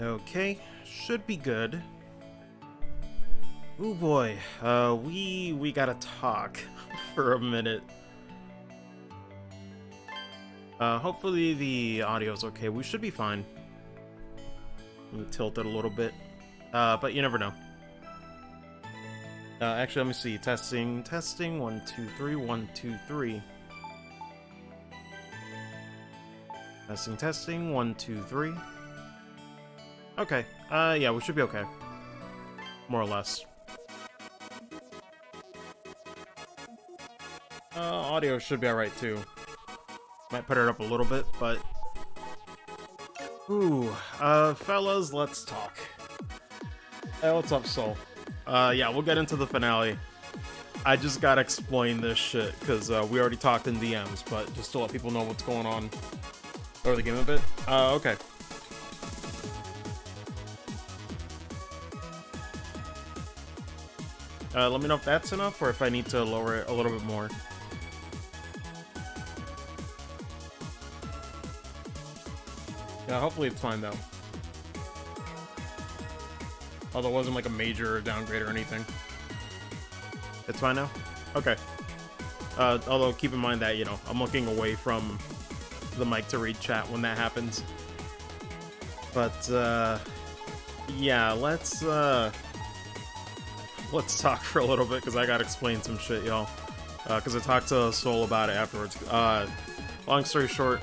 Okay, should be good. Oh boy, we gotta talk for a minute. Hopefully the audio's okay. We should be fine. Let me tilt it a little bit. But you never know. Actually, let me see. Testing. 1, 2, 3. 1, 2, 3. Testing. 1, 2, 3. Okay. Yeah, we should be okay. More or less. Audio should be alright too. Might put it up a little bit, but... Ooh, fellas, let's talk. Hey, what's up, Soul? Yeah, we'll get into the finale. I just gotta explain this shit, because we already talked in DMs, but just to let people know what's going on. Lower the game a bit? Okay. Let me know if that's enough, or if I need to lower it a little bit more. Yeah, hopefully it's fine, though. Although it wasn't like a major downgrade or anything. It's fine now? Okay. Although keep in mind that, you know, I'm looking away from the mic to read chat when that happens. But, yeah, let's talk for a little bit, because I gotta explain some shit, y'all. Because I talked to Soul about it afterwards. Long story short,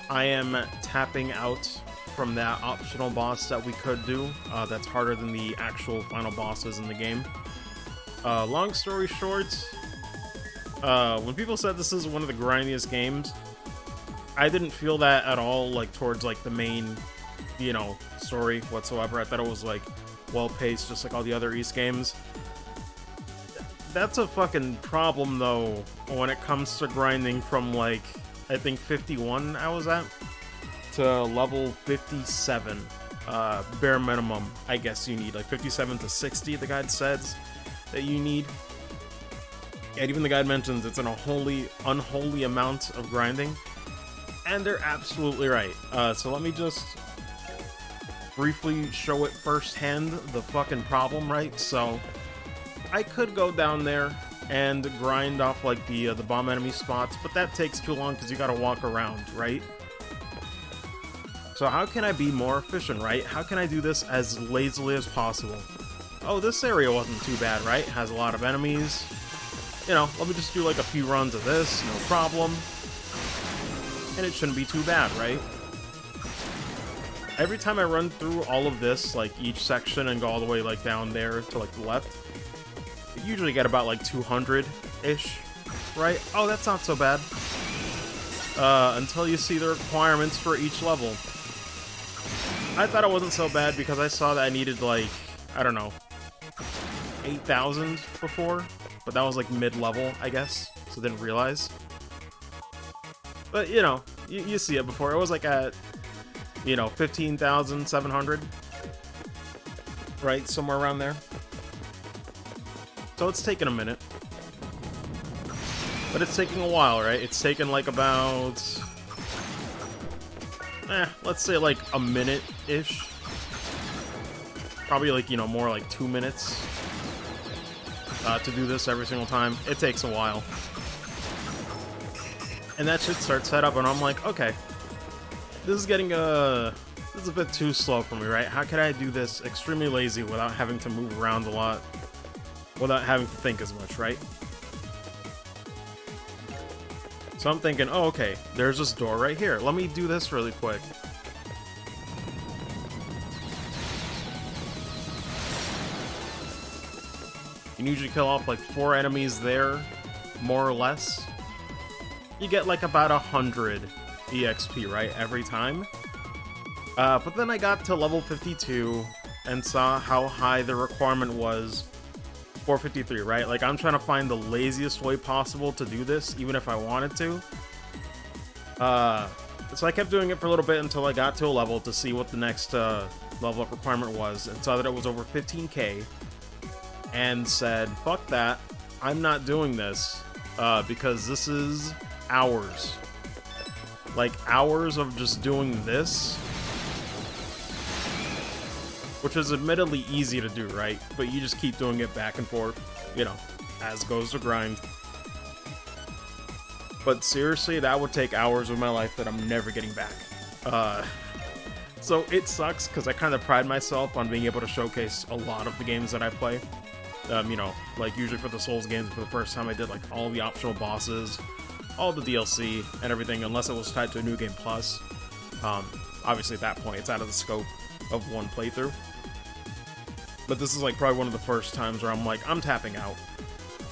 I am tapping out from that optional boss that we could do. That's harder than the actual final bosses in the game. Long story short, when people said this is one of the grindiest games, I didn't feel that at all, like, towards, like, the main, you know, story whatsoever. I thought it was, like, well-paced, just like all the other East games. That's a fucking problem, though, when it comes to grinding from, like, I think 51 I was at, to level 57. Bare minimum, I guess you need, like, 57 to 60, the guide says that you need. And even the guide mentions it's an unholy amount of grinding. And they're absolutely right. So let me just briefly show it firsthand, the fucking problem, right? So I could go down there and grind off, like, the bomb enemy spots, but that takes too long because you gotta walk around, right? So how can I be more efficient, right? How can I do this as lazily as possible? Oh, this area wasn't too bad, right? It has a lot of enemies. You know, let me just do, like, a few runs of this, no problem. And it shouldn't be too bad, right? Every time I run through all of this, like, each section, and go all the way, like, down there to, like, the left, I usually get about, like, 200-ish, right? Oh, that's not so bad. Until you see the requirements for each level. I thought it wasn't so bad because I saw that I needed, like, I don't know, 8,000 before, but that was, like, mid-level, I guess, so didn't realize. But, you know, you see it before. It was, like, at, you know, 15,700, right? Somewhere around there. So it's taken a minute. But it's taking a while, right? It's taken, like, about... let's say, like, a minute-ish. Probably, like, you know, more like 2 minutes to do this every single time. It takes a while. And that shit starts set up, and I'm like, okay. This is getting, this is a bit too slow for me, right? How can I do this extremely lazy without having to move around a lot? Without having to think as much, right? So I'm thinking, oh, okay, there's this door right here. Let me do this really quick. You can usually kill off like 4 enemies there, more or less. You get like about 100 EXP, right, every time. But then I got to level 52 and saw how high the requirement was for 53, right? Like, I'm trying to find the laziest way possible to do this, even if I wanted to. So I kept doing it for a little bit until I got to a level to see what the next level up requirement was, and saw that it was over 15k, and said, fuck that, I'm not doing this, because this is hours. Like, hours of just doing this which is admittedly easy to do, right? But you just keep doing it back and forth, you know, as goes the grind. But seriously, that would take hours of my life that I'm never getting back. So it sucks, because I kind of pride myself on being able to showcase a lot of the games that I play. You know, like usually for the Souls games, for the first time I did like all the optional bosses, all the DLC, and everything, unless it was tied to a New Game Plus. Obviously at that point, it's out of the scope of one playthrough. But this is like probably one of the first times where I'm like, I'm tapping out.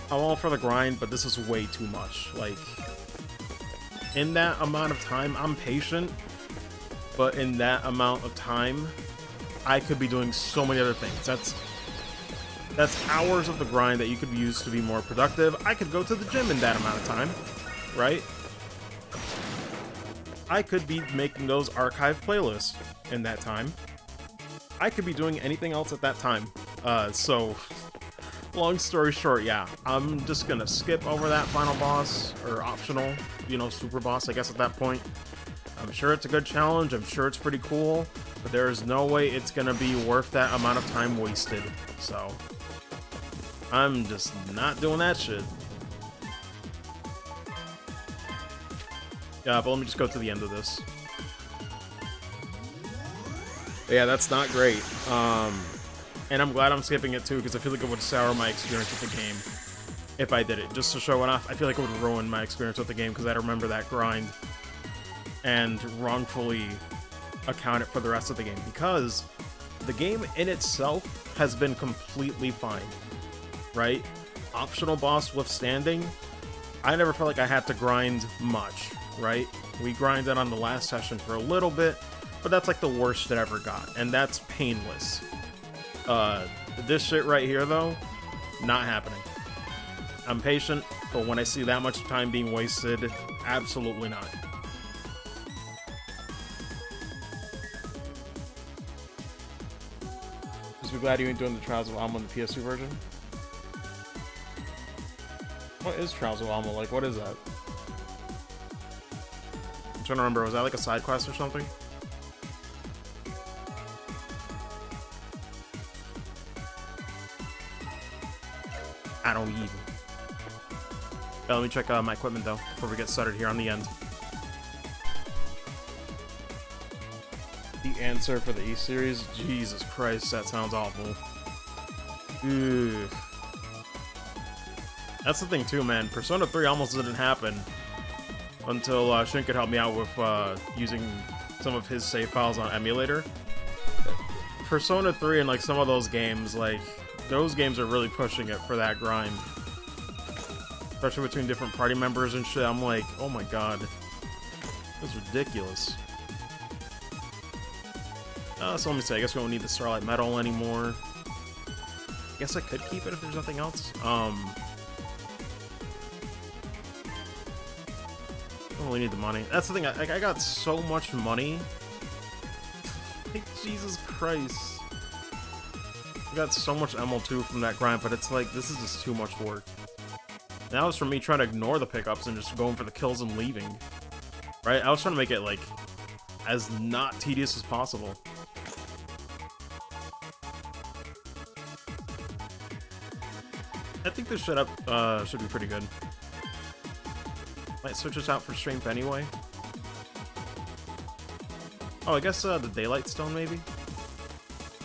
I'm all for the grind, but this is way too much. Like, in that amount of time, I'm patient, but in that amount of time, I could be doing so many other things. That's hours of the grind that you could use to be more productive. I could go to the gym in that amount of time, right? I could be making those archive playlists in that time. I could be doing anything else at that time. So, long story short, yeah, I'm just gonna skip over that final boss, or optional, you know, super boss, I guess at that point. I'm sure it's a good challenge, I'm sure it's pretty cool, but there is no way it's gonna be worth that amount of time wasted. So, I'm just not doing that shit. Yeah, but let me just go to the end of this. But yeah, that's not great. And I'm glad I'm skipping it too, because I feel like it would sour my experience with the game if I did it. Just to show it off, I feel like it would ruin my experience with the game, because I'd remember that grind and wrongfully account it for the rest of the game. Because the game in itself has been completely fine, right? Optional boss withstanding, I never felt like I had to grind much, right? We grinded on the last session for a little bit, but that's like the worst it ever got, and that's painless. This shit right here, though, not happening. I'm patient, but when I see that much time being wasted, absolutely not. Just be glad you ain't doing the Trials of Alma on the PS2 version. What is Trials of Alma? Like, what is that? I'm trying to remember, was that like a side quest or something? I don't even. Let me check my equipment though, before we get started here on the end. The answer for the E-Series? Jesus Christ, that sounds awful. Ugh. That's the thing too, man. Persona 3 almost didn't happen until Shin could help me out with using some of his save files on emulator. Persona 3 and like some of those games, like, those games are really pushing it for that grind. Especially between different party members and shit. I'm like, oh my god. That's ridiculous. So let me see, I guess we don't need the Starlight Medal anymore. I guess I could keep it if there's nothing else. I don't really need the money. That's the thing, I got so much money. Like, Jesus Christ. I got so much ML2 from that grind, but it's like, this is just too much work. That was for me trying to ignore the pickups and just going for the kills and leaving. Right? I was trying to make it, like, as not tedious as possible. I think this should be pretty good. Might switch this out for strength anyway. Oh, I guess the Daylight Stone, maybe?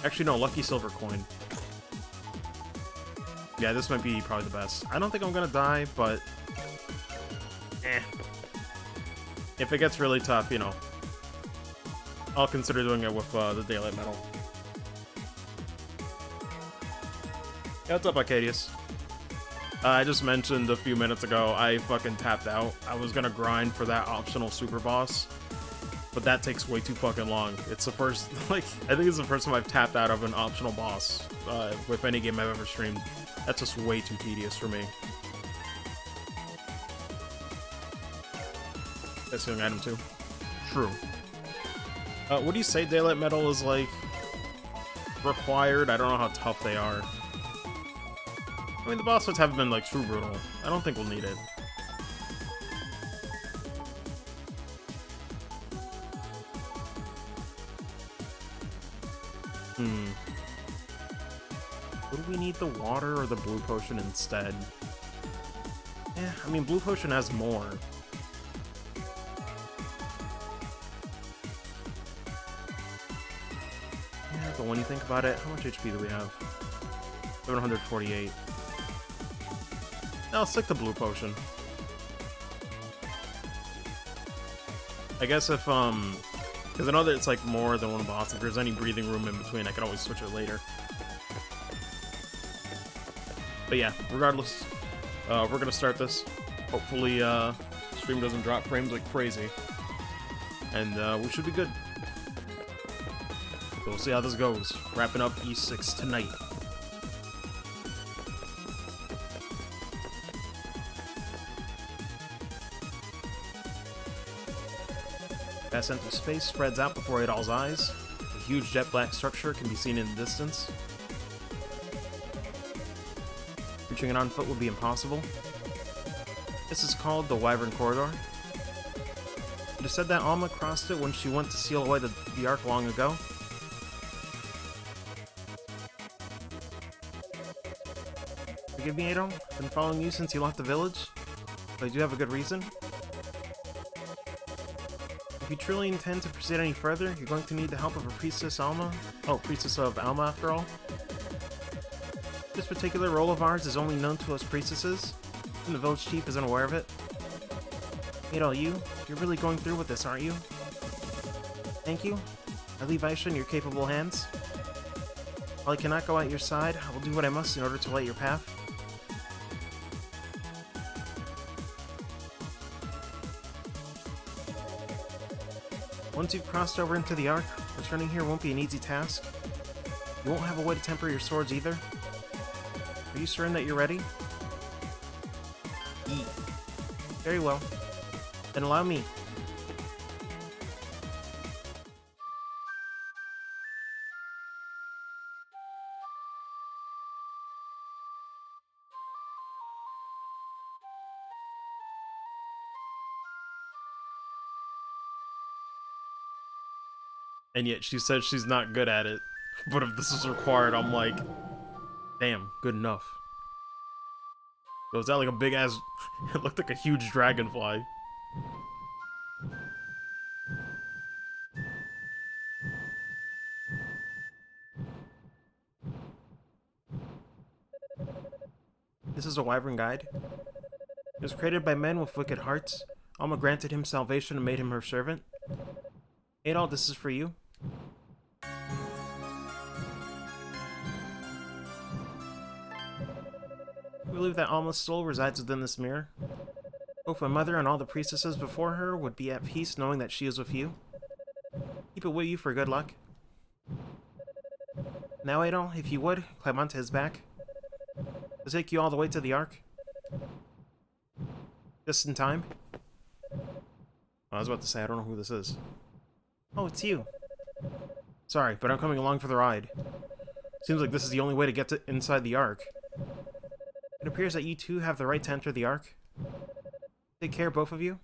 Actually, no, Lucky Silver Coin. Yeah, this might be probably the best. I don't think I'm gonna die, but... eh. If it gets really tough, you know, I'll consider doing it with the Daylight Medal. Yeah, what's up, Arcadius? I just mentioned a few minutes ago, I fucking tapped out. I was gonna grind for that optional super boss, but that takes way too fucking long. It's the first, like, I think it's the first time I've tapped out of an optional boss with any game I've ever streamed. That's just way too tedious for me. That's the item too. True. What do you say Daylight Medal is, like, required? I don't know how tough they are. I mean, the boss fights haven't been, like, too brutal. I don't think we'll need it. we need the water or the blue potion instead? Yeah, I mean, blue potion has more. Yeah, but when you think about it, how much HP do we have? 748. I'll stick to blue potion. I guess if, because I know that it's like more than one boss. If there's any breathing room in between, I can always switch it later. But yeah, regardless, we're gonna start this. Hopefully, stream doesn't drop frames like crazy. And, we should be good. So we'll see how this goes. Wrapping up E6 tonight. Vast empty space spreads out before Adol's eyes. A huge jet black structure can be seen in the distance. Reaching it on foot would be impossible. This is called the Wyvern Corridor. It is said that Alma crossed it when she went to seal away the Ark long ago. Forgive me, Adol. I've been following you since you left the village, but I do have a good reason. If you truly intend to proceed any further, you're going to need the help of a Priestess Alma. Oh, Priestess of Alma, after all. This particular role of ours is only known to us priestesses, and the village chief isn't aware of it. Adol, you're really going through with this, aren't you? Thank you. I leave Aisha in your capable hands. While I cannot go at your side, I will do what I must in order to light your path. Once you've crossed over into the Ark, returning here won't be an easy task. You won't have a way to temper your swords either. Are you certain that you're ready? Eat. Very well. Then allow me. And yet she says she's not good at it. But if this is required, I'm like, damn, good enough. Was that like a big ass... It looked like a huge dragonfly. This is a Wyvern Guide. It was created by men with wicked hearts. Alma granted him salvation and made him her servant. Adol, this is for you. We believe that Alma's soul resides within this mirror. Both my mother and all the priestesses before her would be at peace knowing that she is with you. Keep it with you for good luck. Now, Adol, if you would, climb onto his back. I'll take you all the way to the Ark. Just in time. I was about to say, I don't know who this is. Oh, it's you. Sorry, but I'm coming along for the ride. Seems like this is the only way to get to inside the Ark. It appears that you two have the right to enter the Ark. Take care, both of you.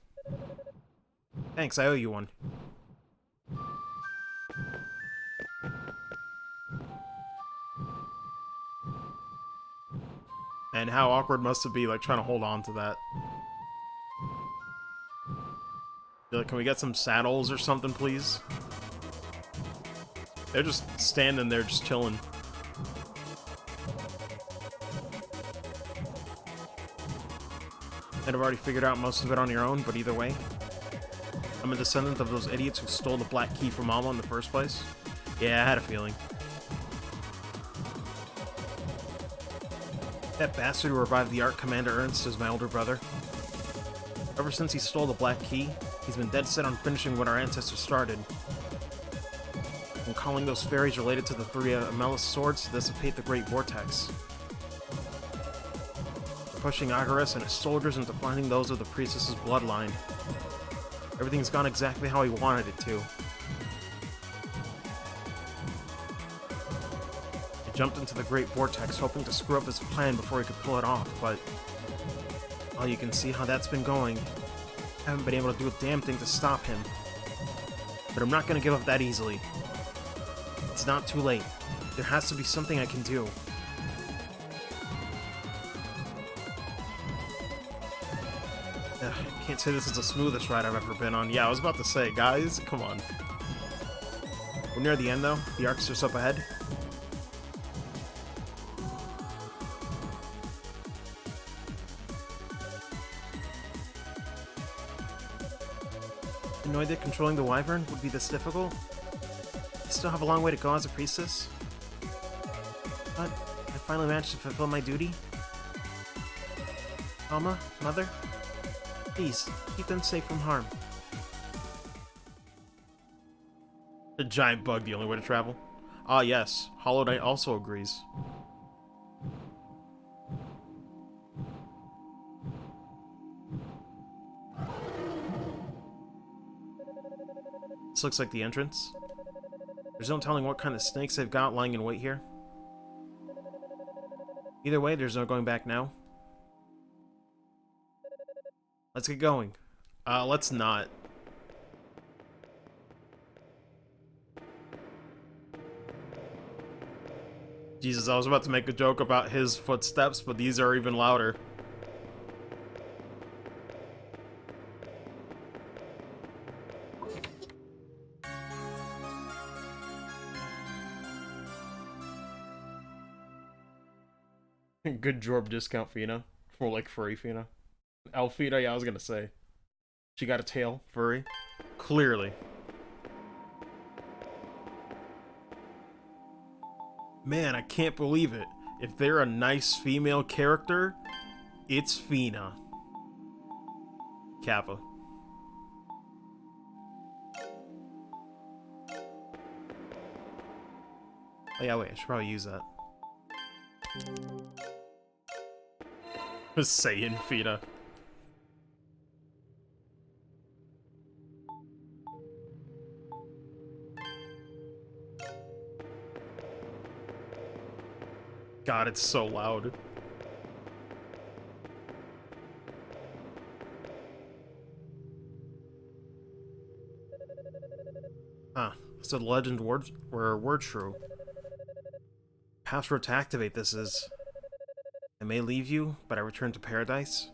Thanks, I owe you one. And how awkward must it be, like, trying to hold on to that. Like, can we get some saddles or something, please? They're just standing there, just chilling. And I've already figured out most of it on your own, but either way. I'm a descendant of those idiots who stole the black key from Alma in the first place. Yeah, I had a feeling. That bastard who revived the Ark, Commander Ernst, is my older brother. Ever since he stole the black key, he's been dead set on finishing what our ancestors started. And calling those fairies related to the three Amelis swords to dissipate the Great Vortex. They're pushing Agaris and his soldiers into finding those of the priestess's bloodline. Everything's gone exactly how he wanted it to. He jumped into the Great Vortex hoping to screw up his plan before he could pull it off, but... well, you can see how that's been going. I haven't been able to do a damn thing to stop him. But I'm not gonna give up that easily. It's not too late. There has to be something I can do. Ugh, can't say this is the smoothest ride I've ever been on. Yeah, I was about to say, guys, come on. We're near the end, though. The ark's just up ahead. Annoyed that controlling the wyvern would be this difficult? I still have a long way to go as a priestess. But I finally managed to fulfill my duty. Alma, Mother, please, keep them safe from harm. A giant bug, the only way to travel? Ah, yes. Hollow Knight also agrees. This looks like the entrance. There's no telling what kind of snakes they've got lying in wait here. Either way, there's no going back now. Let's get going. Let's not. Jesus, I was about to make a joke about his footsteps, but these are even louder. Good Jorb discount Fina. For like furry Fina. Elfina, yeah, I was gonna say. She got a tail, furry. Clearly. Man, I can't believe it. If they're a nice female character, it's Fina. Kappa. Oh yeah, wait, I should probably use that. Saiyan Fina. God, it's so loud. Huh. So the legend were true. Password to activate this is... I may leave you, but I return to paradise.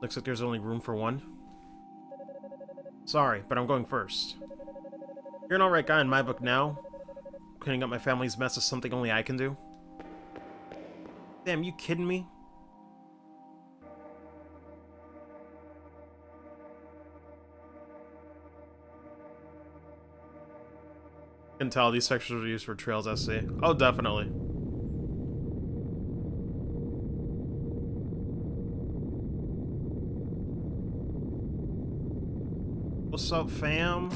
Looks like there's only room for one. Sorry, but I'm going first. You're an alright guy in my book now. Cleaning up my family's mess is something only I can do. Damn, you kidding me? Can tell these sections were used for Trails SC. Oh, definitely. What's up, fam?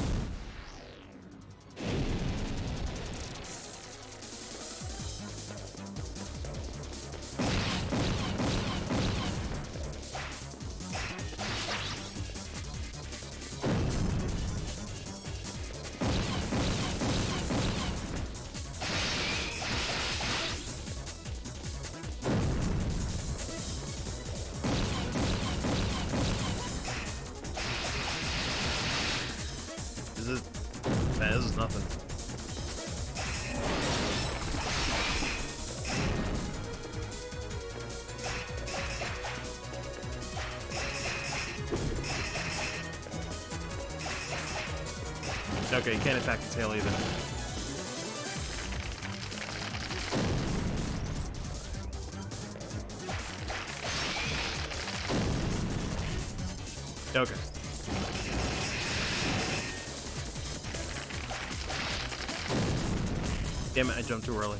Man, this is nothing. Okay, you can't attack the tail either. Okay. Damn it, I jumped too early.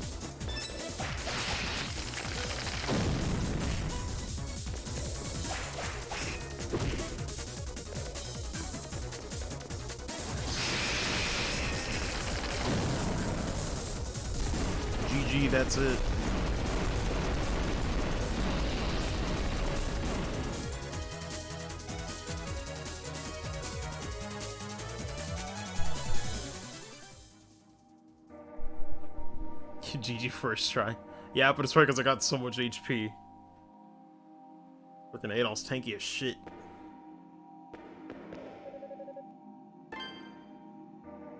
GG, that's it. GG first try. Yeah, but it's probably because I got so much HP. Freaking Adolf's tanky as shit.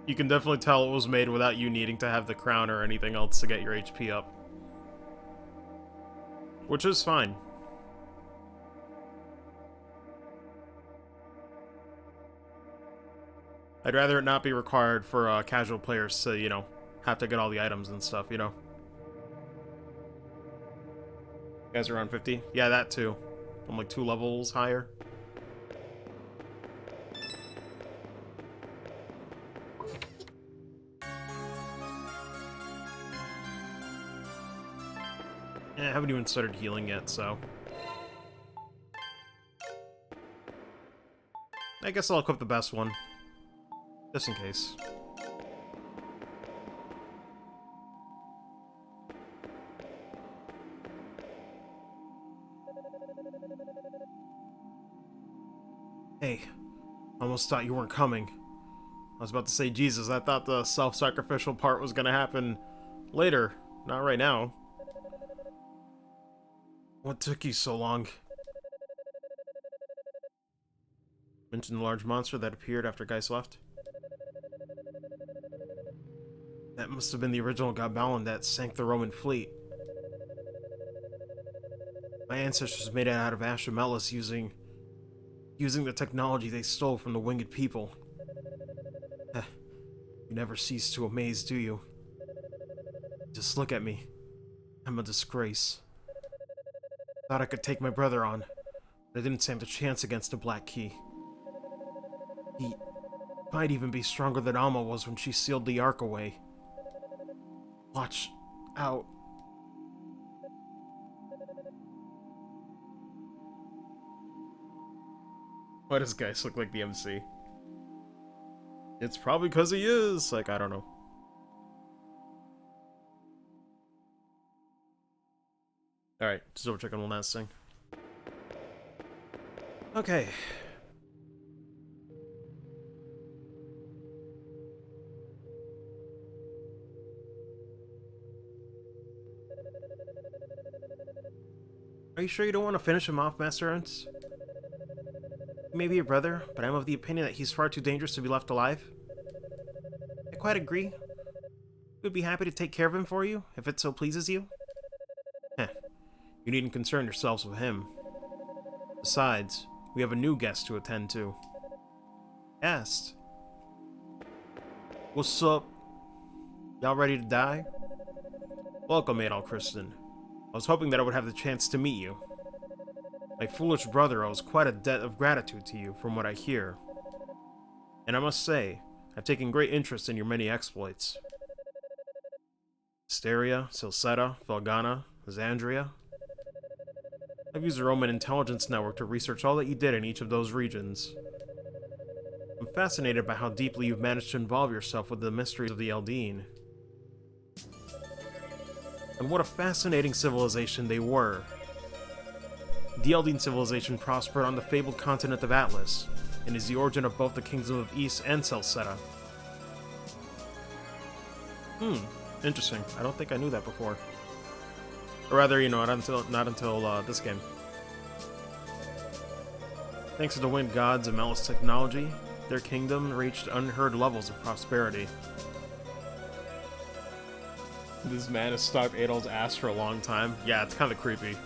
You can definitely tell it was made without you needing to have the crown or anything else to get your HP up. Which is fine. I'd rather it not be required for casual players to, you know, have to get all the items and stuff, you know? You guys are around 50? Yeah, that too. I'm like 2 levels higher. I haven't even started healing yet, so... I guess I'll equip the best one. Just in case. Hey, almost thought you weren't coming. I was about to say, Jesus, I thought the self-sacrificial part was gonna happen later, not right now. What took you so long? Mention the large monster that appeared after Geist left? That must have been the original Gabalin that sank the Roman fleet. My ancestors made it out of Ashamelis using the technology they stole from the winged people. You never cease to amaze, do you? Just look at me. I'm a disgrace. Thought I could take my brother on, but I didn't stand a chance against a Black Key. He might even be stronger than Alma was when she sealed the Ark away. Watch out. Why does Geist look like the MC? It's probably because he is. Like, I don't know. Alright, just double check on one last thing. Okay. Are you sure you don't want to finish him off, Master Ernst? He may be your brother, but I'm of the opinion that he's far too dangerous to be left alive. I quite agree. We'd be happy to take care of him for you, if it so pleases you. Heh. You needn't concern yourselves with him. Besides, we have a new guest to attend to. Guest? What's up? Y'all ready to die? Welcome, Adol Kristen. I was hoping that I would have the chance to meet you. My foolish brother owes quite a debt of gratitude to you, from what I hear. And I must say, I've taken great interest in your many exploits. Asteria, Silseta, Felgana, Xandria. I've used the Roman intelligence network to research all that you did in each of those regions. I'm fascinated by how deeply you've managed to involve yourself with the mysteries of the Eldeen. And what a fascinating civilization they were. The Eldeen civilization prospered on the fabled continent of Atlas, and is the origin of both the Kingdom of East and Celceta. Interesting. I don't think I knew that before. Or rather, you know, not until this game. Thanks to the Wind Gods and Melis technology, their kingdom reached unheard levels of prosperity. This man has stalked Adol's ass for a long time. Yeah, it's kind of creepy.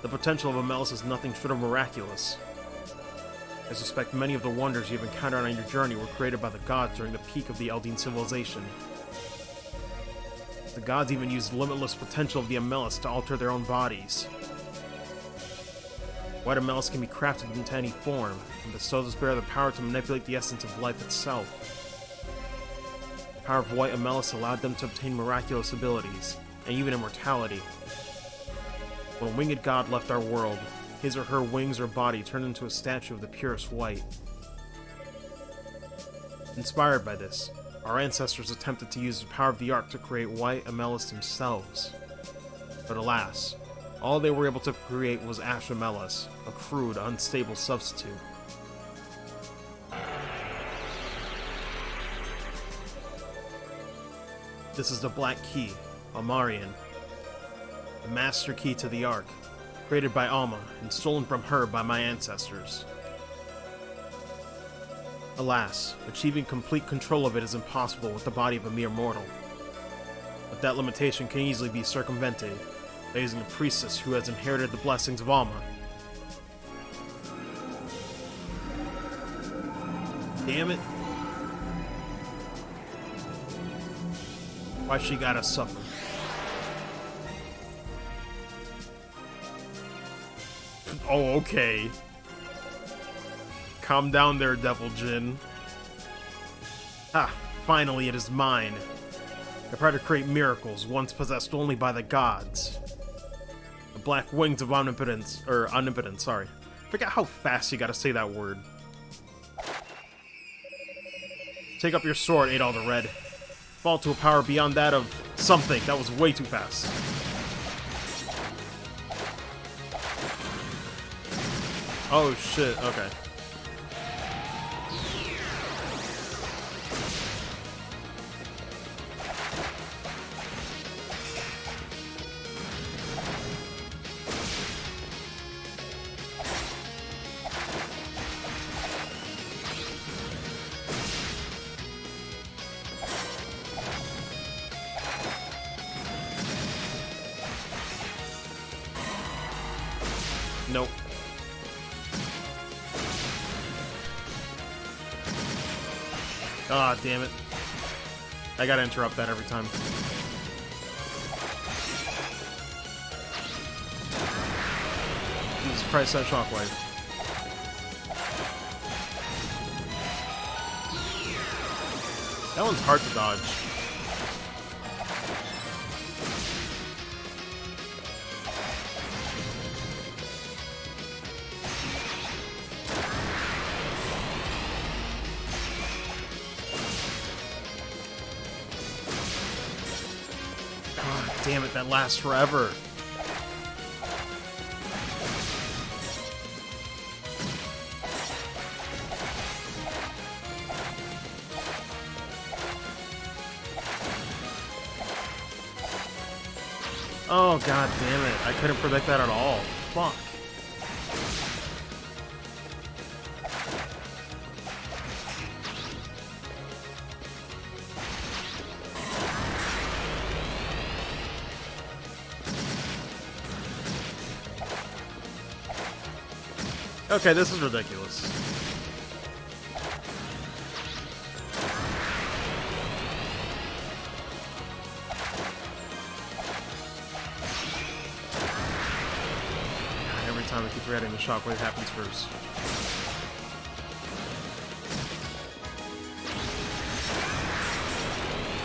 The potential of Amelis is nothing short of miraculous. I suspect many of the wonders you've encountered on your journey were created by the gods during the peak of the Eldeen civilization. The gods even used the limitless potential of the Amelis to alter their own bodies. White Amelis can be crafted into any form, and bestows its bearer the power to manipulate the essence of life itself. The power of White Amelis allowed them to obtain miraculous abilities, and even immortality. When a winged god left our world, his or her wings or body turned into a statue of the purest white. Inspired by this, our ancestors attempted to use the power of the Ark to create White Amelis themselves. But alas, all they were able to create was Ash Amelis, a crude, unstable substitute. This is the Black Key, Almarian. The master key to the Ark, created by Alma and stolen from her by my ancestors. Alas, achieving complete control of it is impossible with the body of a mere mortal. But that limitation can easily be circumvented by using a priestess who has inherited the blessings of Alma. Damn it. Why she gotta suffer? Oh, okay. Calm down there, Devil Jin. Ah, finally it is mine. I try to create miracles once possessed only by the gods. The black wings of omnipotence, sorry. Forget how fast you gotta say that word. Take up your sword, Adol the Red. Fall to a power beyond that of something. That was way too fast. Oh shit, okay. Nope. Ah, damn it. I gotta interrupt that every time. Jesus Christ, that shockwave. That one's hard to dodge. Damn it, that lasts forever. Oh, god damn it. I couldn't predict that at all. Fuck. Okay, this is ridiculous. God, every time I keep forgetting the shockwave happens first.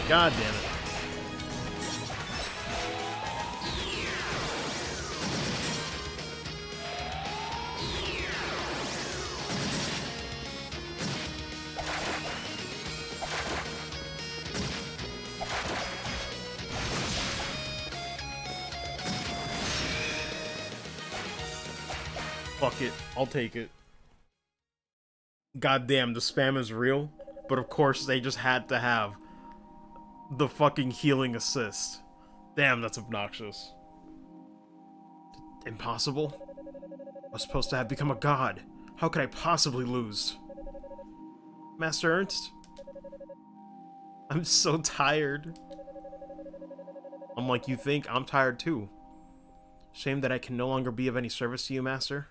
God damn it. Fuck it, I'll take it. Goddamn, the spam is real, but of course they just had to have the fucking healing assist. Damn, that's obnoxious. Impossible? I was supposed to have become a god. How could I possibly lose? Master Ernst? I'm so tired. I'm like, you think? I'm tired too. Shame that I can no longer be of any service to you, Master.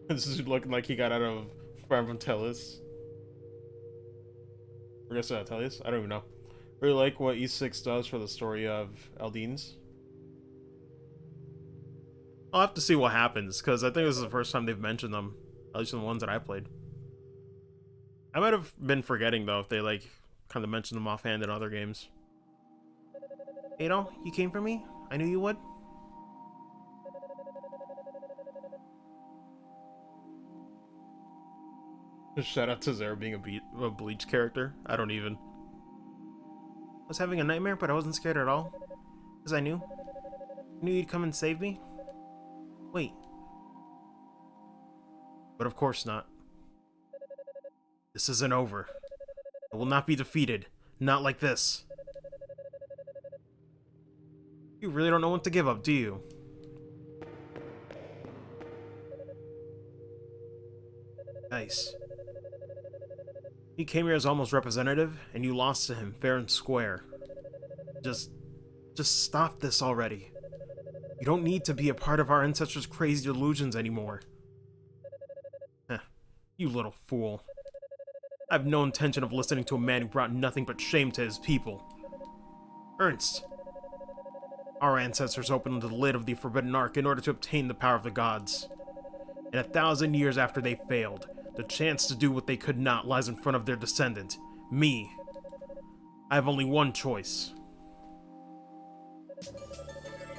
This is looking like he got out of Farm from Tellus. I guess Tellus? I don't even know. Really like what E6 does for the story of Eldine's. I'll have to see what happens, because I think this is the first time they've mentioned them. At least in the ones that I played. I might have been forgetting, though, if they, like, kind of mentioned them offhand in other games. Adol, you came for me? I knew you would. Shout out to Zara being a Bleach character. I don't even. I was having a nightmare, but I wasn't scared at all. Because I knew. I knew you'd come and save me. Wait. But of course not. This isn't over. I will not be defeated. Not like this. You really don't know what to give up, do you? Nice. He came here as almost representative, and you lost to him, fair and square. Just stop this already. You don't need to be a part of our ancestors' crazy delusions anymore. Heh, you little fool. I have no intention of listening to a man who brought nothing but shame to his people. Ernst. Our ancestors opened the lid of the Forbidden Ark in order to obtain the power of the gods. And 1,000 years after they failed, the chance to do what they could not lies in front of their descendant, me. I have only one choice.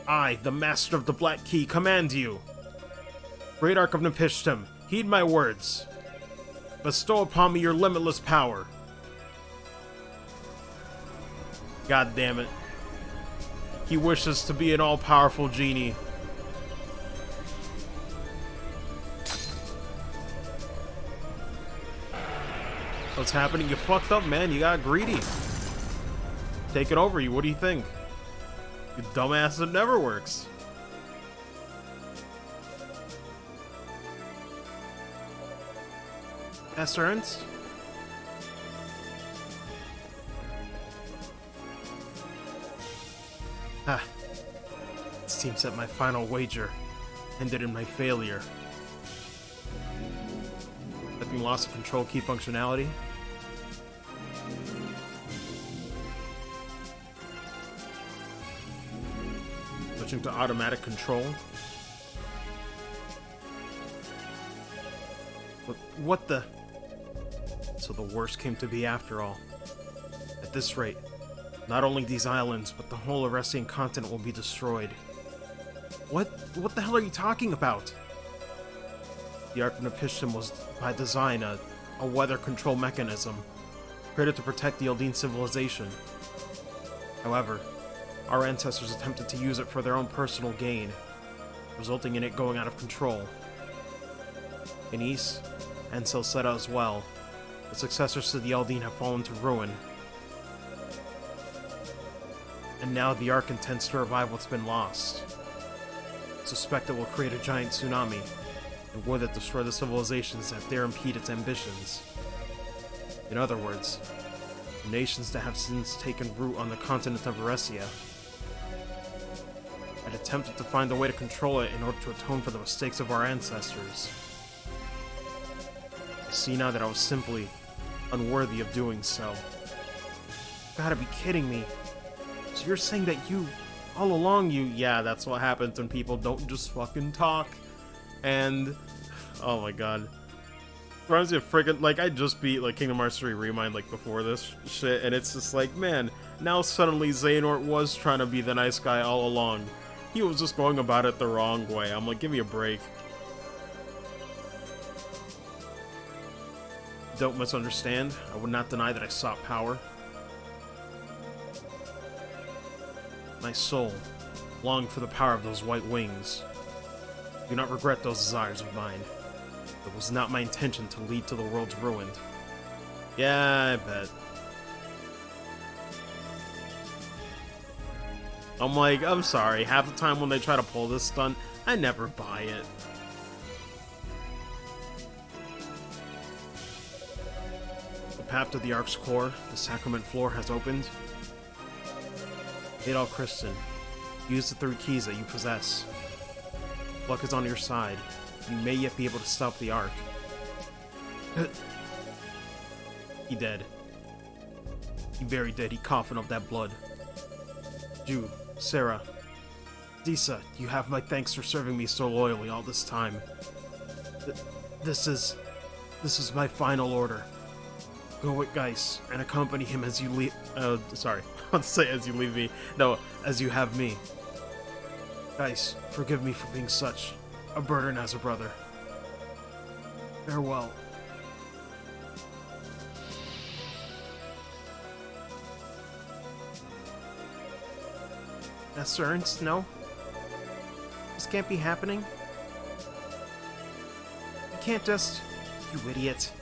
I, the Master of the Black Key, command you. Great Ark of Napishtim, heed my words. Bestow upon me your limitless power. God damn it. He wishes to be an all-powerful genie. What's happening? You fucked up, man. You got greedy. Take it over you. What do you think? You dumbass, it never works. Master Ernst? Ah. It seems that my final wager ended in my failure. Having lost the control key functionality. Switching to automatic control. What the? So the worst came to be after all. At this rate, not only these islands, but the whole Arestian continent will be destroyed. What the hell are you talking about? The Ark of Napishtim was, by design, a weather control mechanism, created to protect the Eldeen civilization. However, our ancestors attempted to use it for their own personal gain, resulting in it going out of control. In East, and Silseta as well, the successors to the Eldeen have fallen to ruin. And now the Ark intends to revive what's been lost. I suspect it will create a giant tsunami, and would it destroy the civilizations that dare impede its ambitions. In other words, the nations that have since taken root on the continent of Eresia had attempted to find a way to control it in order to atone for the mistakes of our ancestors. I see now that I was simply unworthy of doing so. You gotta be kidding me. So you're saying that all along yeah, that's what happens when people don't just fucking talk. And, oh my god. Reminds me of friggin', like, I just beat, like, Kingdom Hearts 3 Remind, like, before this shit, and it's just like, man, now suddenly Xehanort was trying to be the nice guy all along. He was just going about it the wrong way. I'm like, give me a break. Don't misunderstand. I would not deny that I sought power. My soul longed for the power of those white wings. Do not regret those desires of mine. It was not my intention to lead to the world's ruin. Yeah, I bet. I'm like, I'm sorry, half the time when they try to pull this stunt, I never buy it. The path to the Ark's core, the sacrament floor, has opened. Adol Christian, use the 3 keys that you possess. Luck is on your side. You may yet be able to stop the Ark. He dead. He very dead. He coughing up that blood. Jude, Sarah, Disa, you have my thanks for serving me so loyally all this time. This is my final order. Go with Geis and accompany him as you leave. Sorry, I'll say as you leave me. No, as you have me. Geis, forgive me for being such a burden as a brother. Farewell. Master Ernst, no? This can't be happening. You can't just... You idiot.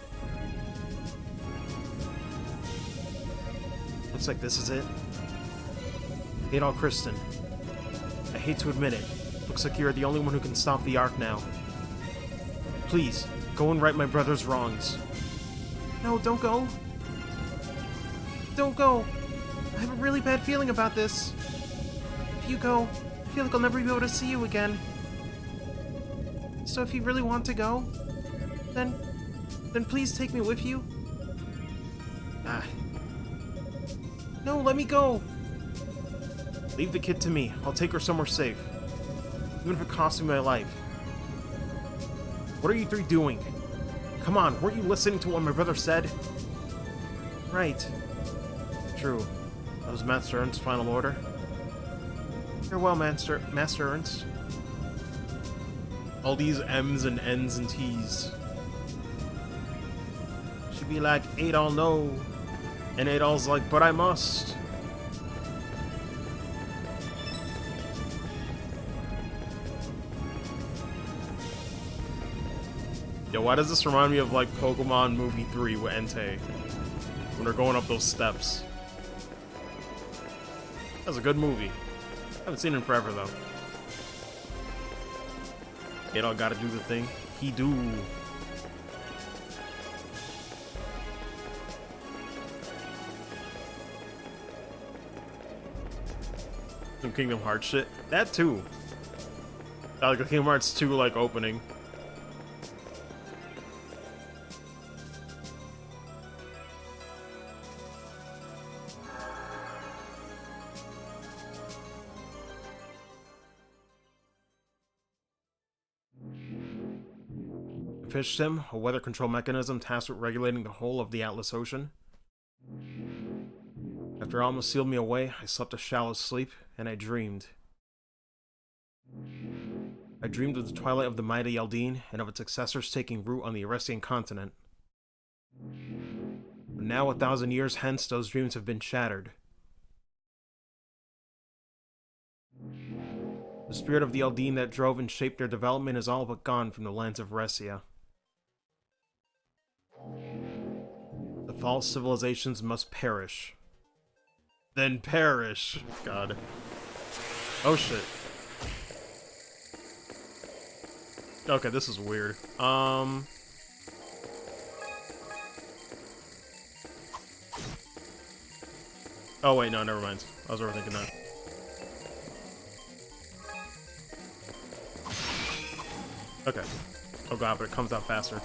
Looks like this is it. Adol Christian, I hate to admit it. Looks like you're the only one who can stop the Ark now. Please, go and right my brother's wrongs. No, don't go. Don't go. I have a really bad feeling about this. If you go, I feel like I'll never be able to see you again. So if you really want to go, then please take me with you. No, let me go. Leave the kid to me. I'll take her somewhere safe. Even if it costs me my life. What are you three doing? Come on, weren't you listening to what my brother said? Right. True. That was Master Ernst's final order. Farewell, Master Ernst. All these M's and N's and T's. Should be like, Adol, no. And Adol's like, but I must. Yo, why does this remind me of, like, Pokemon Movie 3 with Entei? When they're going up those steps. That's a good movie. Haven't seen it in forever, though. Adol gotta do the thing. He do. Some Kingdom Hearts shit. That too. Like a Kingdom Hearts 2 like opening. Napishtim, a weather control mechanism tasked with regulating the whole of the Atlas Ocean. After it almost sealed me away, I slept a shallow sleep, and I dreamed. I dreamed of the twilight of the mighty Eldeen, and of its successors taking root on the Erestian continent. But now, 1,000 years hence, those dreams have been shattered. The spirit of the Eldeen that drove and shaped their development is all but gone from the lands of Resia. The false civilizations must perish. Then perish. God. Oh shit. Okay, this is weird. Oh wait, no, never mind. I was overthinking that. Okay. Oh god, but it comes out faster.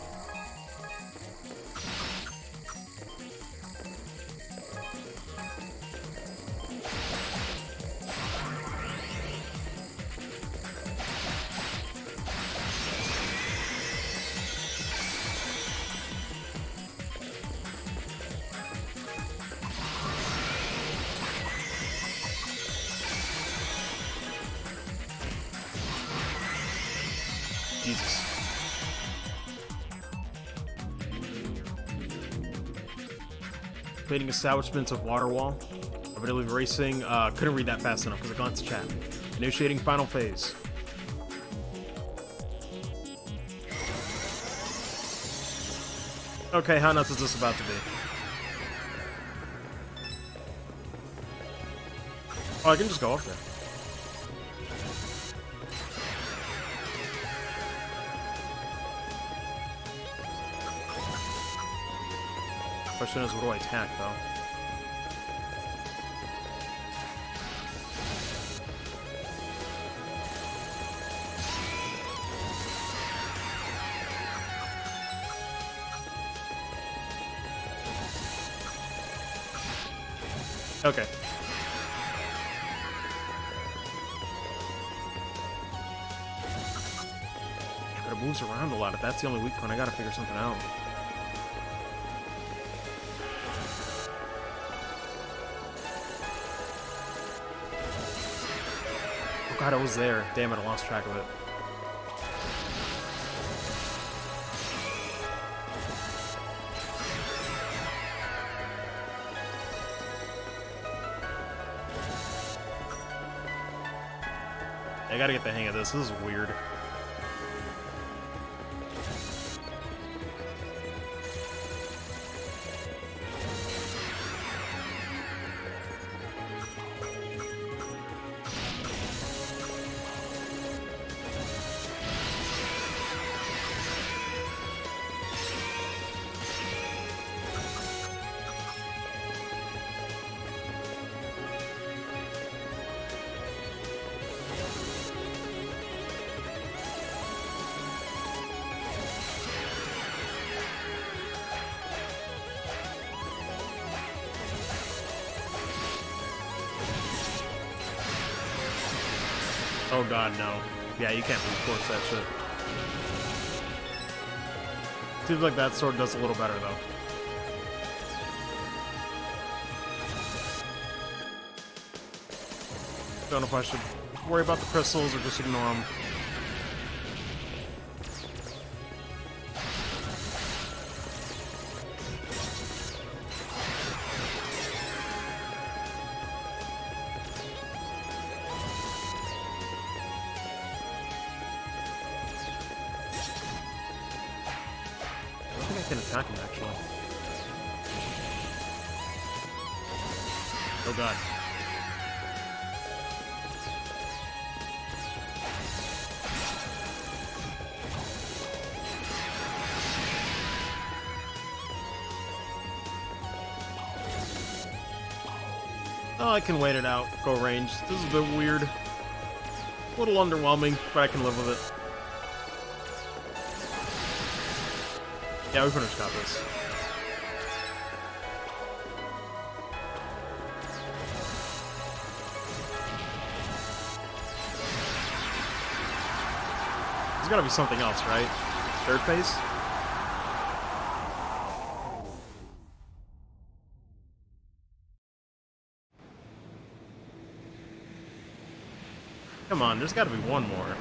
Jesus. Completing establishments of water wall. Evidently racing. Couldn't read that fast enough because I glanced at chat. Initiating final phase. Okay, how nuts is this about to be? Oh, I can just go up there. Question is, what do I attack, though? Okay. But it moves around a lot. If that's the only weak point, I gotta figure something out. God, it was there. Damn it, I lost track of it. I gotta get the hang of this. This is weird. Oh god, no. Yeah, you can't force that shit. Seems like that sword does a little better, though. Don't know if I should worry about the crystals or just ignore them. I think I can attack him, actually. Oh god. Oh, I can wait it out. Go range. This is a bit weird. A little underwhelming, but I can live with it. Yeah, we pretty much got this. There's gotta be something else, right? Third phase? Come on, there's gotta be one more.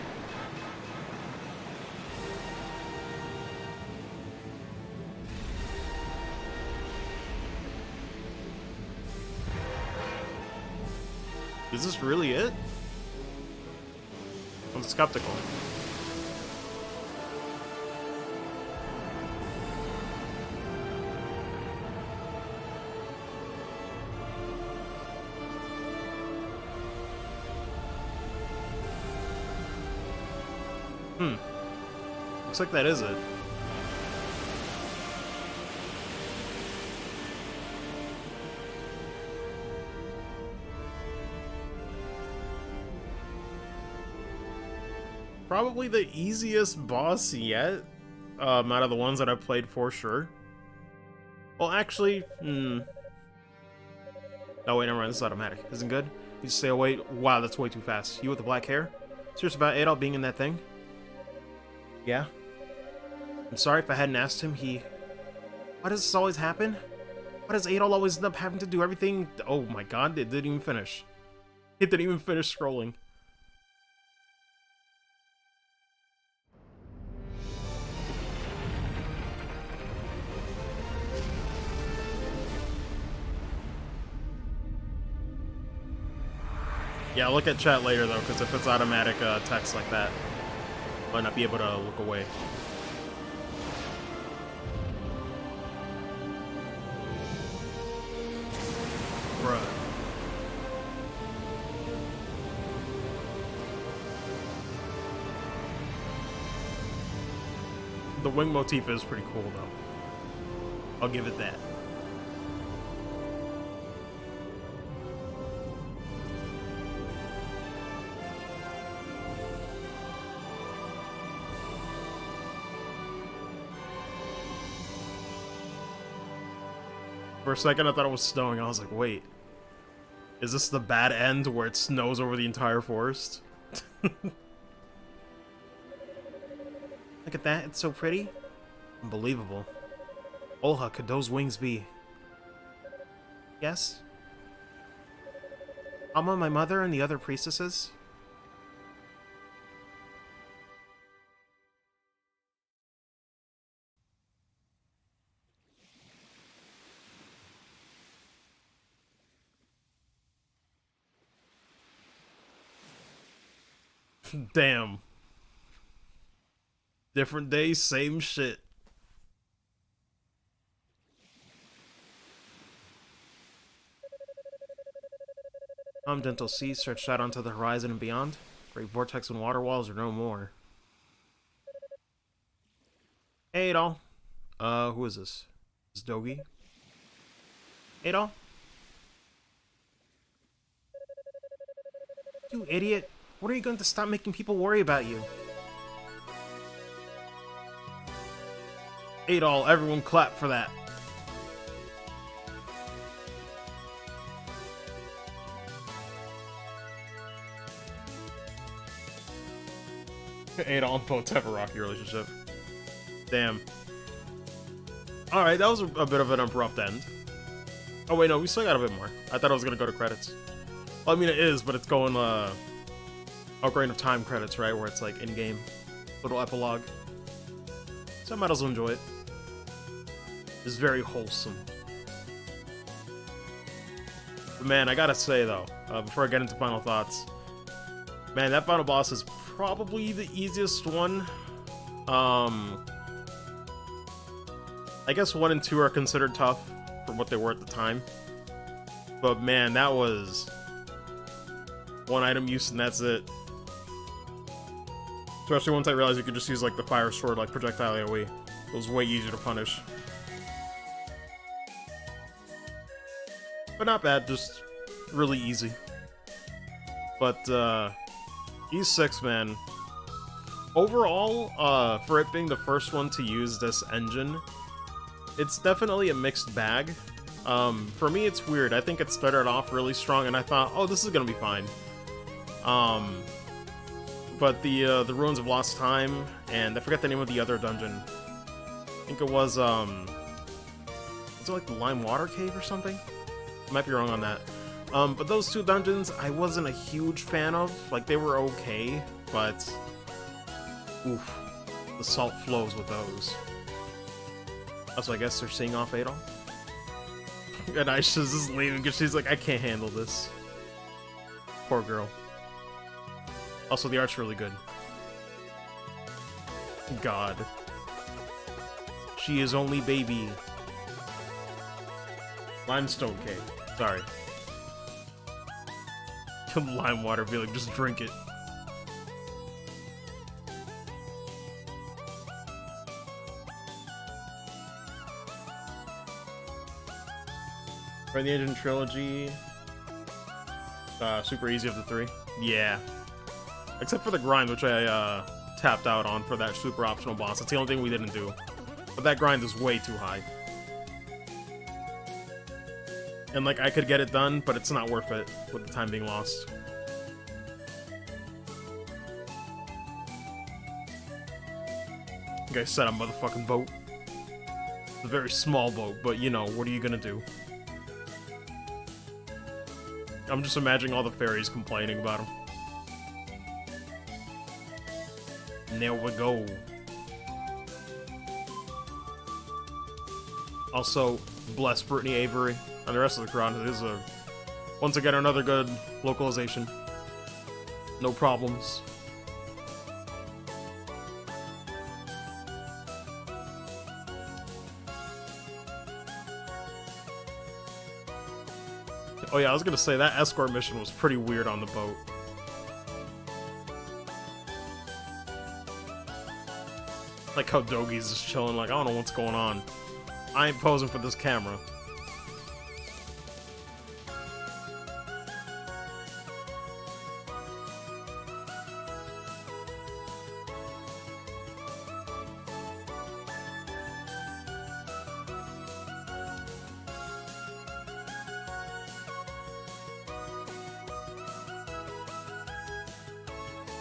Is this really it? I'm skeptical. Looks like that is it. Probably the easiest boss yet, out of the ones that I've played for sure. Well, actually, Oh wait, never mind, this is automatic. Isn't good? You just say, oh wait, wow, that's way too fast. You with the black hair? Serious about Adol being in that thing? Yeah? I'm sorry if I hadn't asked him, Why does this always happen? Why does Adol always end up having to do everything? Oh my god, it didn't even finish. It didn't even finish scrolling. Yeah, I'll look at chat later though, because if it's automatic text like that, I might not be able to look away. Bruh. The wing motif is pretty cool though. I'll give it that. For a second, I thought it was snowing. I was like, wait. Is this the bad end where it snows over the entire forest? Look at that. It's so pretty. Unbelievable. Olha, could those wings be? Yes? Alma, my mother, and the other priestesses? Damn. Different day, same shit. Dental seas stretched out onto the horizon and beyond. Great vortex and water walls are no more. Hey, Adol. Who is this? Is this Dogi? Adol? You idiot. When are you going to stop making people worry about you? Adol, everyone clap for that. Adol and Potes have a rocky relationship. Damn. Alright, that was a bit of an abrupt end. Oh wait, no, we still got a bit more. I thought I was gonna go to credits. Well, I mean, it is, but it's going, Ocarina of Time credits, right? Where it's like in-game. Little epilogue. So I might as well enjoy it. It's very wholesome. But man, I gotta say though, before I get into final thoughts, man, that final boss is probably the easiest one. I guess 1 and 2 are considered tough for what they were at the time. But man, that was one item use and that's it. Especially once I realized you could just use like the fire sword, like projectile AoE. It was way easier to punish. But not bad, just really easy. But E6, man. Overall, for it being the first one to use this engine, it's definitely a mixed bag. For me, it's weird. I think it started off really strong, and I thought, oh, this is gonna be fine. But the Ruins of Lost Time, and I forget the name of the other dungeon. I think it was it like the Lime Water Cave or something? I might be wrong on that. But those 2 dungeons, I wasn't a huge fan of. Like, they were okay, but oof, the salt flows with those. Also, I guess they're seeing off Adol. And Aisha's just leaving because she's like, I can't handle this. Poor girl. Also, the art's really good. God. She is only baby. Limestone cave. Sorry. Lime water, be like, just drink it. For the Engine Trilogy, super easy of the 3. Yeah. Except for the grind, which I tapped out on for that super optional boss. That's the only thing we didn't do. But that grind is way too high. And like, I could get it done, but it's not worth it with the time being lost. Like I said, a motherfucking boat. It's a very small boat, but you know, what are you gonna do? I'm just imagining all the fairies complaining about him. And there we go. Also, bless Brittany Avery and the rest of the crowd. It is once again another good localization. No problems. Oh yeah, I was gonna say, that escort mission was pretty weird on the boat. Like how Dogi's just chilling, like, I don't know what's going on. I ain't posing for this camera.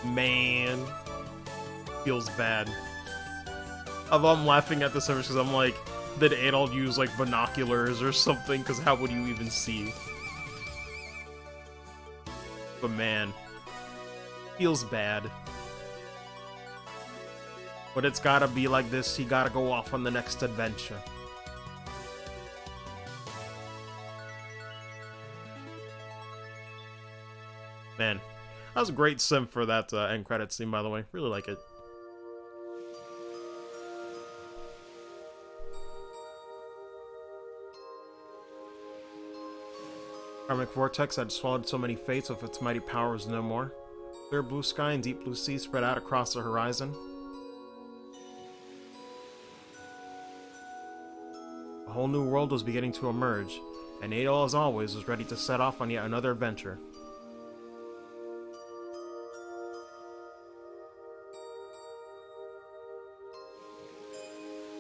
Man, feels bad. Although I'm laughing at this image because I'm like, did Adol use like binoculars or something? Because how would you even see? But man, feels bad. But it's gotta be like this. He gotta go off on the next adventure. Man, that was a great sim for that end credits scene, by the way. Really like it. Karmic vortex had swallowed so many fates with its mighty power was no more. Clear blue sky and deep blue sea spread out across the horizon. A whole new world was beginning to emerge, and Adol, as always, was ready to set off on yet another adventure.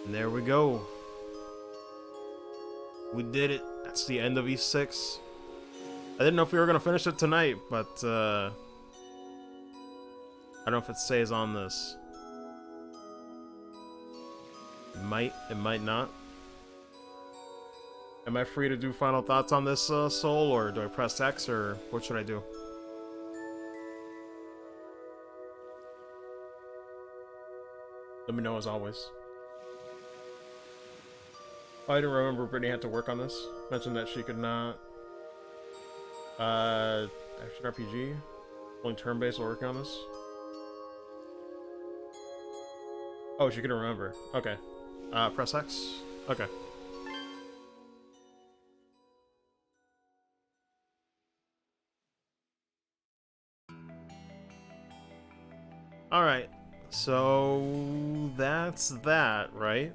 And there we go. We did it. That's the end of E6. I didn't know if we were going to finish it tonight, but I don't know if it says on this. It might not. Am I free to do final thoughts on this, Soul, or do I press X, or what should I do? Let me know as always. Oh, I didn't remember Brittany had to work on this. Mentioned that she could not. Action RPG? Only turn-based while working on this? Oh, she couldn't remember. Okay. Press X? Okay. Alright. So... that's that, right?